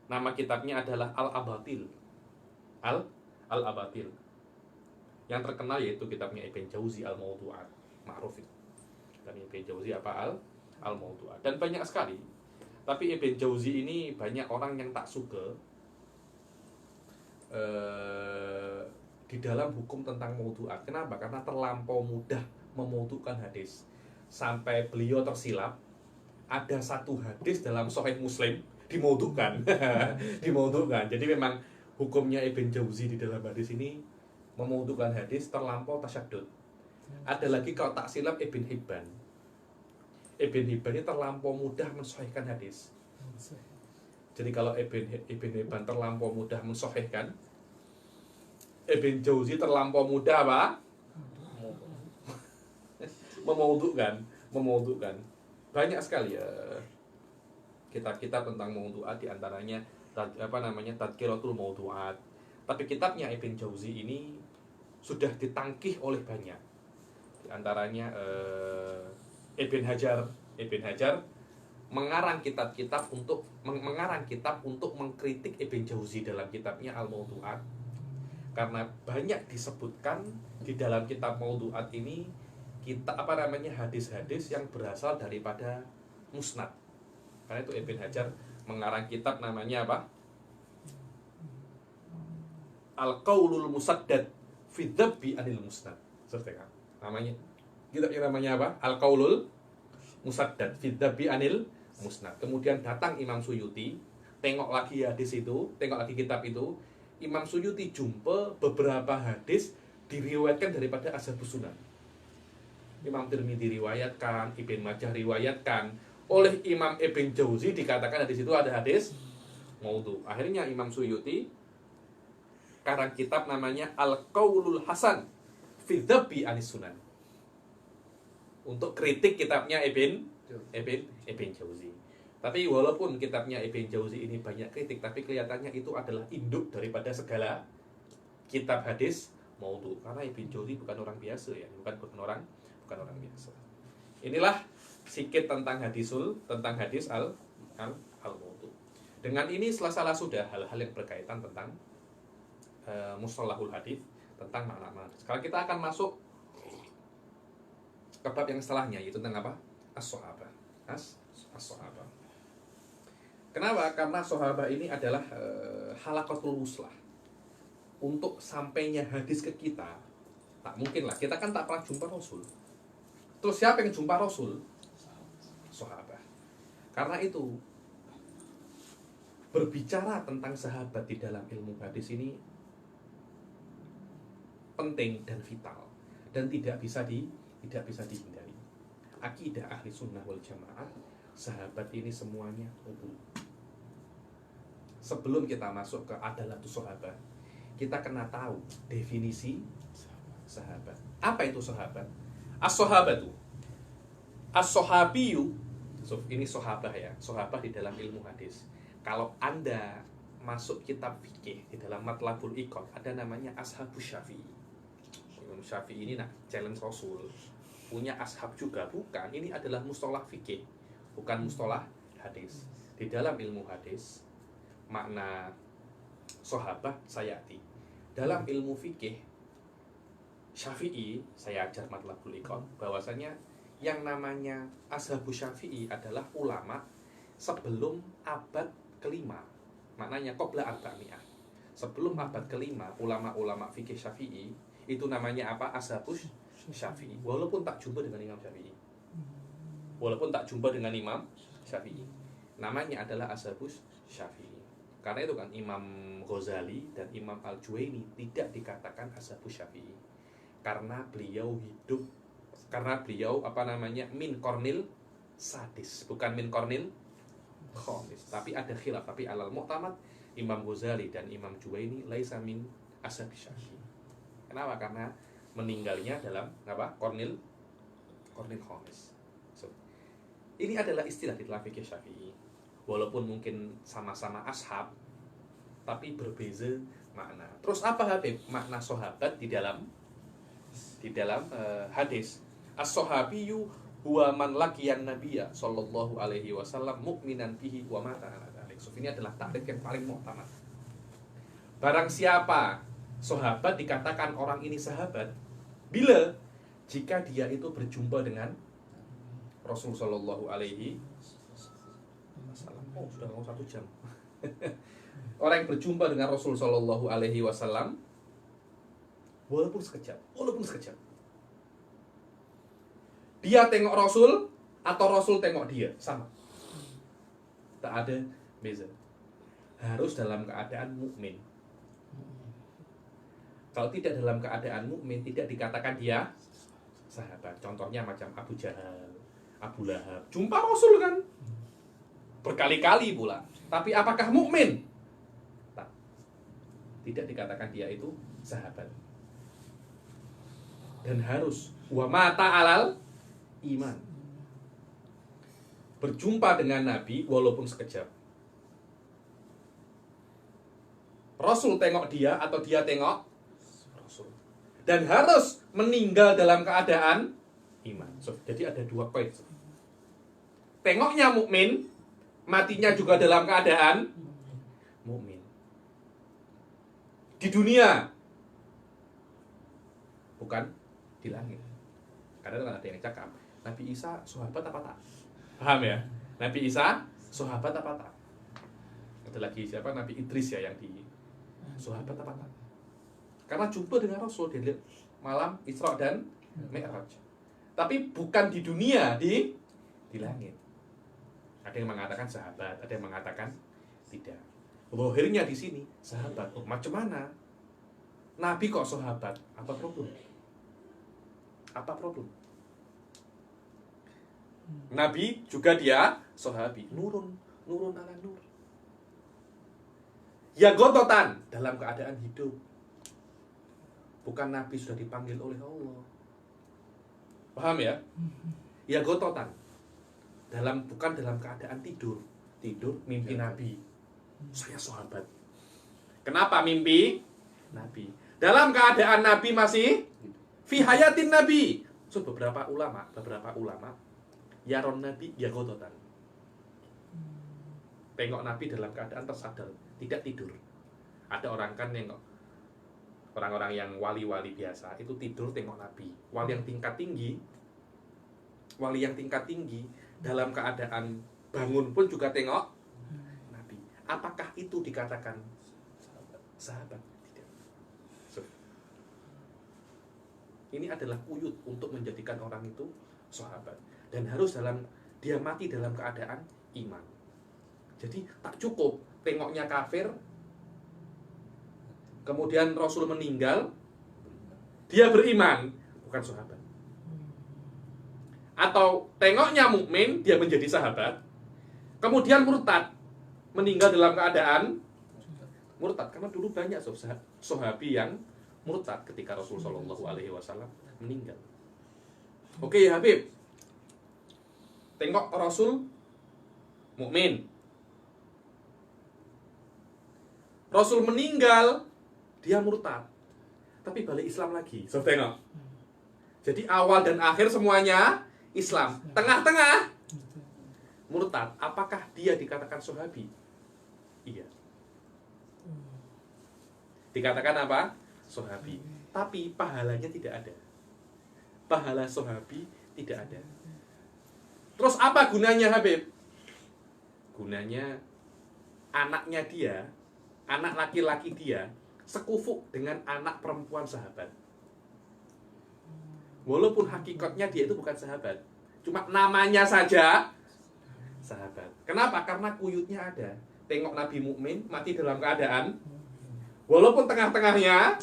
[SPEAKER 2] Nama kitabnya adalah Al-Abatil. Al-Abatil. Yang terkenal yaitu kitabnya Ibn Jauzi Al-Mawdu'at, ma'ruf itu. Dan Ibn Jauzi apa? Al-Mawdu'at. Dan banyak sekali. Tapi Ibn Jauzi ini banyak orang yang tak suka di dalam hukum tentang mawdu'at. Kenapa? Karena terlampau mudah memaudu'kan hadis. Sampai beliau tersilap, ada satu hadis dalam Sahih Muslim dimaudu'kan. Dimaudu'kan. Jadi memang hukumnya Ibn Jauzi di dalam hadis ini memaudu'kan hadis terlampau tasyaddud. Ada lagi kalau tak silap Ibn Hibban. Ibn Hibban ini terlampau mudah mensahihkan hadis. Jadi kalau Ibn Hibban terlampau mudah mensahihkan, Ibn Jauzi terlampau mudah apa? Memaudu'kan. Banyak sekali ya kitab-kitab tentang maudu'at, di antaranya Tadkiratul Maudu'at. Tapi kitabnya Ibn Jauzi ini sudah ditangkih oleh banyak. Di antaranya Ibn Hajar mengarang kitab untuk mengkritik Ibn Jauzi dalam kitabnya Al-Maudu'at. Karena banyak disebutkan di dalam kitab Maudu'at ini hadis-hadis yang berasal daripada musnad. Karena itu Ibn Hajar mengarang kitab namanya apa? Al-Qaulul Musaddad fi Dzabbi Anil Musnad. Kan? Namanya apa? Al-Qaulul Musaddad fi Dzabbi Anil Musnad. Kemudian datang Imam Suyuti, tengok lagi hadis itu, tengok lagi kitab itu. Imam Suyuti jumpa beberapa hadis diriwayatkan daripada Ashabus Sunan. Imam Tirmidzi riwayatkan, Ibn Majah riwayatkan. Oleh Imam Ibn Jauzi dikatakan di situ ada hadis maudhu. Akhirnya Imam Suyuti karang kitab namanya Al-Qaulul Hasan fi Dzabbi Anis Sunan. Untuk kritik kitabnya Ibn Jauzi. Tapi walaupun kitabnya Ibn Jauzi ini banyak kritik, tapi kelihatannya itu adalah induk daripada segala kitab hadis maudhu. Karena Ibn Jauzi bukan orang biasa ya, bukan orang biasa. Inilah sedikit tentang hadis al-maudhu. Dengan ini salah sudah hal-hal yang berkaitan tentang mustalahul hadis, tentang makna-makna. Sekarang kita akan masuk ke bab yang setelahnya, yaitu tentang apa? As-sahabah. As-sahabah. Kenapa? Karena sahabah ini adalah halaqatul wuslah. Untuk sampainya hadis ke kita, tak mungkin lah. Kita kan tak pernah jumpa Rasul. Terus siapa yang jumpa Rasul? Sahabat. Karena itu berbicara tentang sahabat di dalam ilmu hadis ini penting dan vital dan tidak bisa dihindari. Akidah ahli sunnah wal jamaah, sahabat ini semuanya umum. Sebelum kita masuk ke adalatus sahabat, kita kena tahu definisi sahabat. Apa itu sahabat? As-sahabatu. As-sahabiyu. Ini sahabah ya. Sahabah di dalam ilmu hadis. Kalau Anda masuk kitab fikih di dalam Matlabul Iqad, ada namanya Ashabus Syafi'i. Imam Syafi'i ini challenge Rasul. Punya ashab juga? Bukan. Ini adalah mustalah fikih, bukan mustalah hadis. Di dalam ilmu hadis, makna sahabah sayati. Dalam ilmu fikih Syafi'i, saya ajar Matlabul Iqad, bahwasanya yang namanya Ashabus Syafi'i adalah ulama sebelum abad kelima. Maknanya qabla arba'mi'ah. Sebelum abad kelima, ulama-ulama fikih Syafi'i itu namanya apa? Ashabus Syafi'i. Walaupun tak jumpa dengan Imam Syafi'i. Namanya adalah Ashabus Syafi'i. Karena itu kan Imam Ghazali dan Imam Al-Juwaini tidak dikatakan Ashabus Syafi'i. Karena beliau min kornil sadis, bukan min kornil khamis. Tapi ada khilaf, tapi alal mu'tamad Imam Ghazali dan Imam Juwaini laisa min ashabis Syafi'i. Kenapa? Karena meninggalnya dalam apa? Kornil khamis. So, ini adalah istilah di dalam fikih Syafi'i. Walaupun mungkin sama-sama ashab, tapi berbeza makna. Terus apa Habib? Makna sahabat di dalam hadis. As-sahabiyyu huwa man laqiyan nabiyya sallallahu alaihi wasallam mu'minan bihi wa mata ala dzalik. So, ini adalah takrif yang paling muhtamad. Barang siapa sahabat dikatakan orang ini sahabat bila jika dia itu berjumpa dengan Rasul sallallahu alaihi wasallam. Oh, sudah mau 1 jam. Orang yang berjumpa dengan Rasul sallallahu alaihi wasallam walaupun sekejap. Dia tengok Rasul atau Rasul tengok dia, sama. Tak ada beza. Harus dalam keadaan mukmin. Kalau tidak dalam keadaan mukmin, tidak dikatakan dia sahabat. Contohnya macam Abu Jahal, Abu Lahab. Jumpa Rasul kan? Berkali-kali pula. Tapi apakah mukmin? Tak. Tidak dikatakan dia itu sahabat. Dan harus wa mata alal iman. Berjumpa dengan Nabi walaupun sekejap. Rasul tengok dia atau dia tengok Rasul. Dan harus meninggal dalam keadaan iman. So, jadi ada 2 poin. Tengoknya mukmin, matinya juga dalam keadaan mukmin. Di dunia, bukan di langit. Kadang ada yang cakap, Nabi Isa sahabat apa tak? Paham ya? Nabi Isa sahabat apa tak? Ada lagi siapa? Nabi Idris ya yang di sahabat apa tak? Karena jumpa dengan Rasul di malam Isra dan Mi'raj. Tapi bukan di dunia, di langit. Ada yang mengatakan sahabat, ada yang mengatakan tidak. Zahirnya di sini sahabat. Oh, macam mana? Nabi kok sahabat? Apa problem? Nabi juga dia sahabi. Nurun ala nur. Ya gototan dalam keadaan hidup. Bukan Nabi sudah dipanggil oleh Allah. Paham ya? Ya gototan. Bukan dalam keadaan tidur mimpi Nabi. Saya sahabat. Kenapa mimpi Nabi? Dalam keadaan Nabi masih fi hayatin Nabi. So, beberapa ulama yaron Nabi ya gototan. Tengok Nabi dalam keadaan tersadar, tidak tidur. Ada orang kan nengok, orang-orang yang wali-wali biasa itu tidur tengok Nabi. Wali yang tingkat tinggi dalam keadaan bangun pun juga tengok Nabi. Apakah itu dikatakan sahabat? Tidak. So, ini adalah kuyut untuk menjadikan orang itu sahabat. Dan harus dia mati dalam keadaan iman. Jadi tak cukup tengoknya kafir, kemudian Rasul meninggal, dia beriman, bukan sahabat. Atau tengoknya mukmin, dia menjadi sahabat, kemudian murtad, meninggal dalam keadaan murtad. Karena dulu banyak sahabi yang murtad ketika Rasul Shallallahu Alaihi Wasallam meninggal. Oke ya Habib, tengok Rasul mukmin, Rasul meninggal, dia murtad, tapi balik Islam lagi. So, tengok. Jadi awal dan akhir semuanya Islam. Tengah-tengah murtad. Apakah dia dikatakan sahabi? Iya. Dikatakan apa? Sahabi. Tapi pahalanya tidak ada. Pahala sahabi tidak ada. Terus apa gunanya Habib? Gunanya anaknya dia, anak laki-laki dia sekufu dengan anak perempuan sahabat. Walaupun hakikatnya dia itu bukan sahabat, cuma namanya saja sahabat. Kenapa? Karena kuyutnya ada. Tengok Nabi mukmin mati dalam keadaan walaupun tengah-tengahnya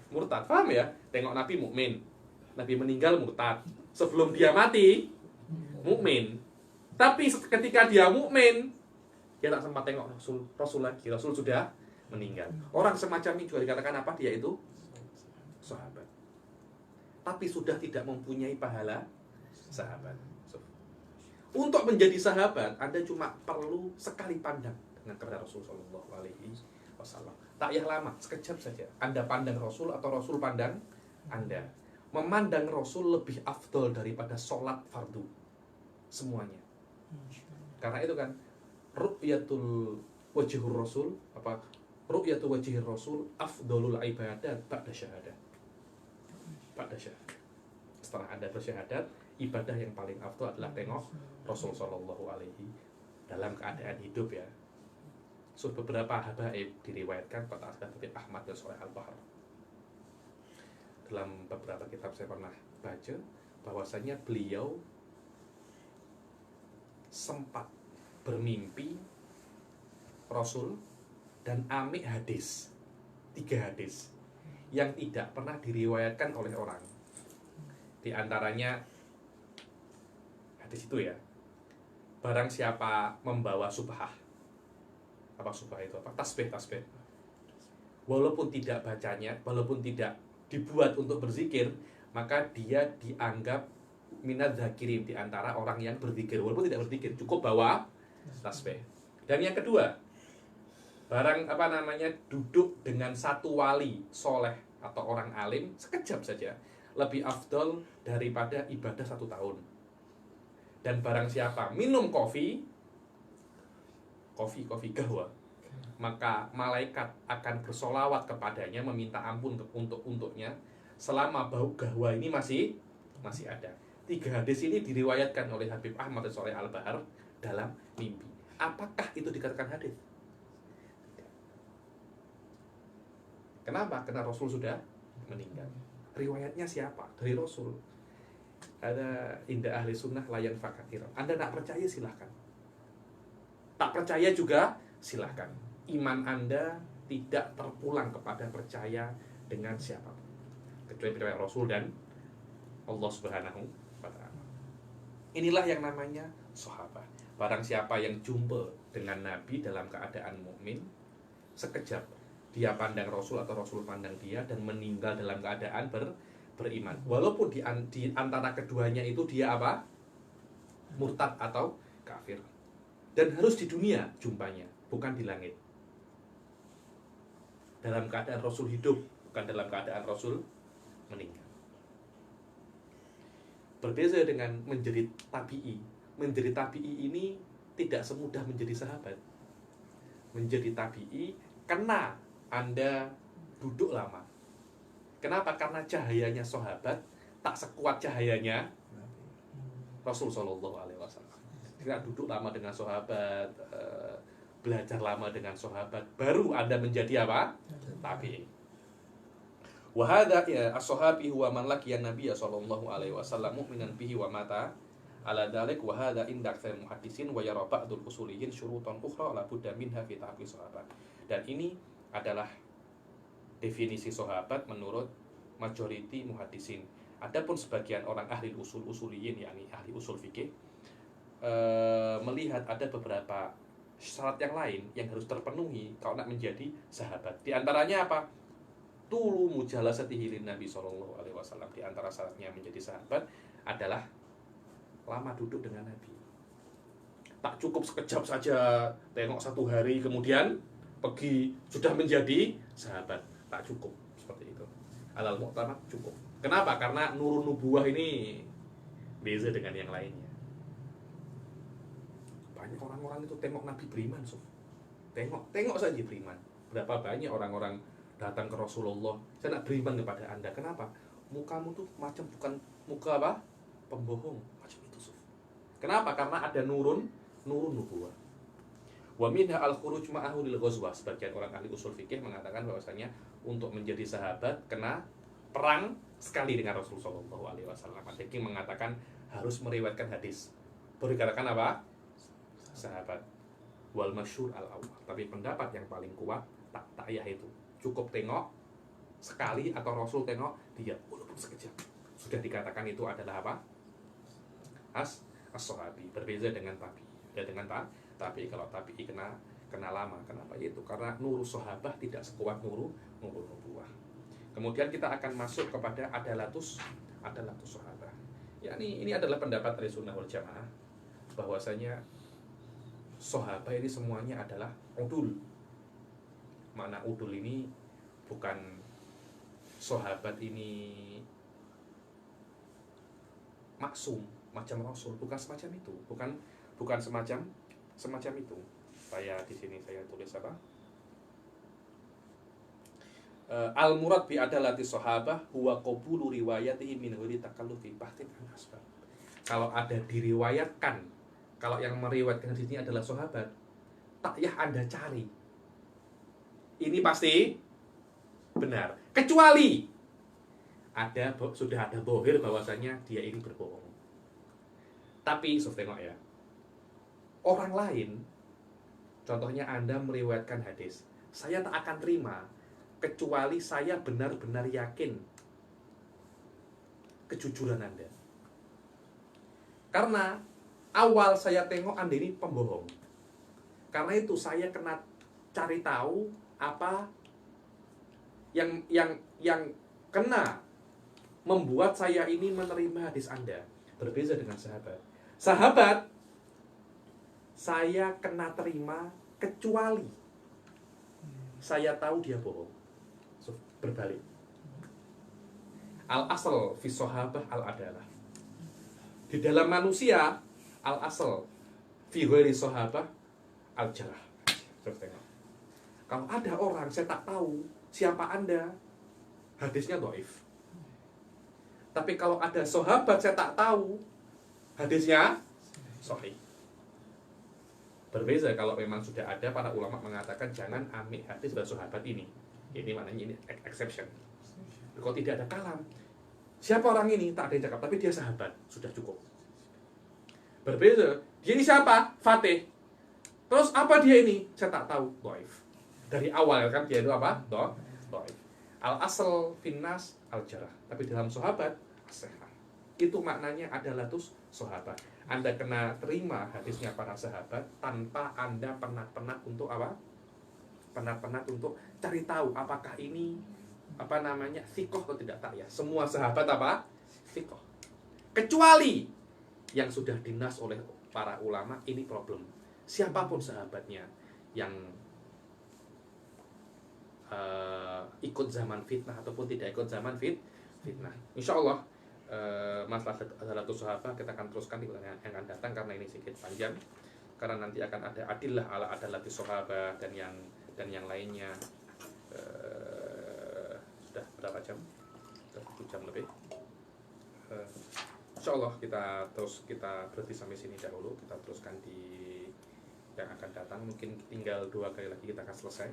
[SPEAKER 2] murtad. Paham ya? Tengok Nabi mukmin, Nabi meninggal murtad. Sebelum dia mati mukmin. Tapi ketika dia mukmin, dia tak sempat tengok Rasul lagi. Rasul sudah meninggal. Orang semacam ini juga dikatakan apa? Dia itu sahabat. tapi sudah tidak mempunyai pahala sahabat. Untuk menjadi sahabat, Anda cuma perlu sekali pandang dengan kepada Rasul Shallallahu Alaihi Wasallam. Tak payah lama, sekejap saja. Anda pandang Rasul atau Rasul pandang Anda. Memandang Rasul lebih afdol daripada sholat fardu semuanya. Karena itu kan ru'yatul wajhur Rasul, apa ru'yatul wajhir Rasul afdolul ibadat ba'da syahadah. Ba'da syahadah. Setelah Anda bersyahadat, ibadah yang paling afdol adalah tengok Rasul Shallallahu Alaihi dalam keadaan hidup ya. So, beberapa habaib diriwayatkan pada Habib Ahmad dan Soleh Al-Bahr. Dalam beberapa kitab saya pernah baca bahwasanya beliau sempat bermimpi Rasul dan amik hadis, 3 hadis yang tidak pernah diriwayatkan oleh orang. Di antaranya hadis itu ya, barang siapa membawa subhah, apa subhah itu apa? Tasbih, walaupun tidak bacanya, walaupun tidak dibuat untuk berzikir, maka dia dianggap minad zakirin, di antara orang yang berzikir. Walaupun tidak berzikir, cukup bawa tasbih. Dan yang kedua, barang duduk dengan satu wali soleh atau orang alim sekejap saja, lebih afdol daripada ibadah 1 tahun. Dan barang siapa minum kopi gahwa, maka malaikat akan bersolawat kepadanya, meminta ampun untuknya selama bau gahwa ini masih ada. 3 hadis ini diriwayatkan oleh Habib Ahmad dan Soleh Al-Bahr dalam mimpi. Apakah itu dikatakan hadis? Kenapa? Karena Rasul sudah meninggal. Riwayatnya siapa? Dari Rasul. Ada indah ahli sunnah layan fakatiran. Anda tak percaya silahkan, tak percaya juga silahkan. Iman Anda tidak terpulang kepada percaya dengan siapapun kecuali percaya Rasul dan Allah Subhanahu wa ta'ala. Inilah yang namanya sahabat. Barang siapa yang jumpa dengan Nabi dalam keadaan mukmin, sekejap dia pandang Rasul atau Rasul pandang dia, dan meninggal dalam keadaan beriman. Walaupun di antara keduanya itu dia apa? Murtad atau kafir. Dan harus di dunia jumpanya, bukan di langit. Dalam keadaan Rasul hidup, bukan dalam keadaan Rasul meninggal. Berbeza dengan menjadi tabi'i. Menjadi tabi'i ini tidak semudah menjadi sahabat. Menjadi tabi'i kena Anda duduk lama. Kenapa? Karena cahayanya sahabat tak sekuat cahayanya Rasul Shallallahu Alaihi Wasallam. Kita duduk lama dengan sahabat, belajar lama dengan sahabat, baru Anda menjadi apa? Tabi'i. Wa hadza as-sahabi huwa man laqiya an-nabiy sallallahu alaihi wasallam mu'minan bihi wa mata ala dzalik, wa hadza inda aktsar muhaddisin wa yara ba'dul usuliyyin syurutan ukhra la budda minha fi ta'rif sahabat. Dan ini adalah definisi sahabat menurut majoriti muhaddisin. Adapun sebagian orang ahli usuliyin, yakni ahli usul fikih, melihat ada beberapa syarat yang lain yang harus terpenuhi kalau nak menjadi sahabat. Di antaranya apa? Tulu mujalasatihi lin Nabi sallallahu alaihi wasallam. Di antara syaratnya menjadi sahabat adalah lama duduk dengan Nabi. Tak cukup sekejap saja tengok 1 hari kemudian pergi sudah menjadi sahabat. Tak cukup seperti itu. Alal mu'tamad cukup. Kenapa? Karena nurun nubuwah ini beza dengan yang lainnya. Banyak orang-orang itu tengok Nabi beriman, Sof. Tengok saja beriman. Berapa banyak orang-orang datang ke Rasulullah, saya nak beriman kepada Anda. Kenapa? Mukamu tuh macam bukan muka apa? Pembohong. Macam itu, Sof. Kenapa? Karena ada nurun nubuwah. Wa minha al-khuruj ma'ahu lil ghazwah. Sebagian orang ahli usul fikih mengatakan bahwasanya untuk menjadi sahabat kena perang sekali dengan Rasulullah sallallahu alaihi wasallam. Ada mengatakan harus meriwayatkan hadis. Baru dikatakan apa? Sahabat. Wal masyhur al-awwal. Tapi pendapat yang paling kuat tak payah itu. Cukup tengok sekali atau Rasul tengok dia walaupun sekejap. Sudah dikatakan itu adalah apa? As-sahabi. Berbeza dengan tabi. Ya dengan tapi kalau tabi'i kena lama. Kenapa? Itu karena nurul sahabah tidak sekuat nurul nubuwah. Kemudian kita akan masuk kepada adalatus adalah sahabat. Ya, ini adalah pendapat Ahlussunnah wal Jamaah bahwasanya sahabat ini semuanya adalah udul. Makna udul ini bukan sahabat ini maksum macam Rasul, bukan semacam itu, bukan semacam itu. Saya di sini saya tulis apa? Al murad bi adalati sahabah huwa qabulu riwayatihi min ghairi takallufi bahtin an asbab. Kalau ada diriwayatkan, kalau yang meriwayatkan di sini adalah sahabat, tak yah Anda cari. Ini pasti benar. Kecuali sudah ada bohir bahwasanya dia ini berbohong. Tapi tengok ya, orang lain, contohnya Anda meriwayatkan hadis, saya tak akan terima kecuali saya benar-benar yakin kejujuran Anda. Karena awal saya tengok Anda ini pembohong. Karena itu saya kena cari tahu apa yang kena membuat saya ini menerima hadis Anda. Berbeda dengan sahabat. Sahabat saya kena terima kecuali saya tahu dia bohong. Berbalik. Al asal fi sahabah al adalah. Di dalam manusia al asal fi ghairi sahabah al jarah. Kalau ada orang saya tak tahu siapa Anda, hadisnya dhaif. Tapi kalau ada sahabat saya tak tahu, hadisnya sahih. Berbeda kalau memang sudah ada para ulama mengatakan jangan ambil hadis dari sahabat ini. Ini maknanya ini exception. Kalau tidak ada kalam, siapa orang ini? Tak ada yang cakap, tapi dia sahabat, sudah cukup. Berbeda, dia ini siapa? Fatih. Terus apa dia ini? Saya tak tahu. Dhaif. Dari awal kan dia itu apa? Dhaif. Al asal finnas al jarah. Tapi dalam sahabat as-sihah. Itu maknanya adalah tuh sahabat. Anda kena terima hadisnya para sahabat tanpa Anda penat-penat untuk apa? Penat-penat untuk cari tahu apakah ini sikoh atau tidak, tak ya. Semua sahabat apa? Sikoh. Kecuali yang sudah dinas oleh para ulama, ini problem. Siapapun sahabatnya yang ikut zaman fitnah ataupun tidak ikut zaman fitnah. Insya Allah masalah adalah sahabat kita akan teruskan di bulan yang akan datang karena ini sedikit panjang. Karena nanti akan ada adillah ala adalati sahabat dan yang lainnya. Sudah berapa jam? Sudah 1 jam lebih. Insya Allah kita berhenti sampai sini dahulu. Kita teruskan di yang akan datang. Mungkin tinggal 2 kali lagi kita akan selesai.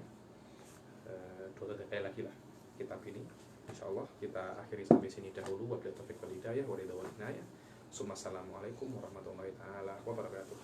[SPEAKER 2] 2-3 kali lagi lah kitab ini. Insya Allah kita akhiri sampai sini dahulu. Wabillahi taufiq wal hidayah wa ridha wal inayah. Assalamualaikum warahmatullahi taala wabarakatuh.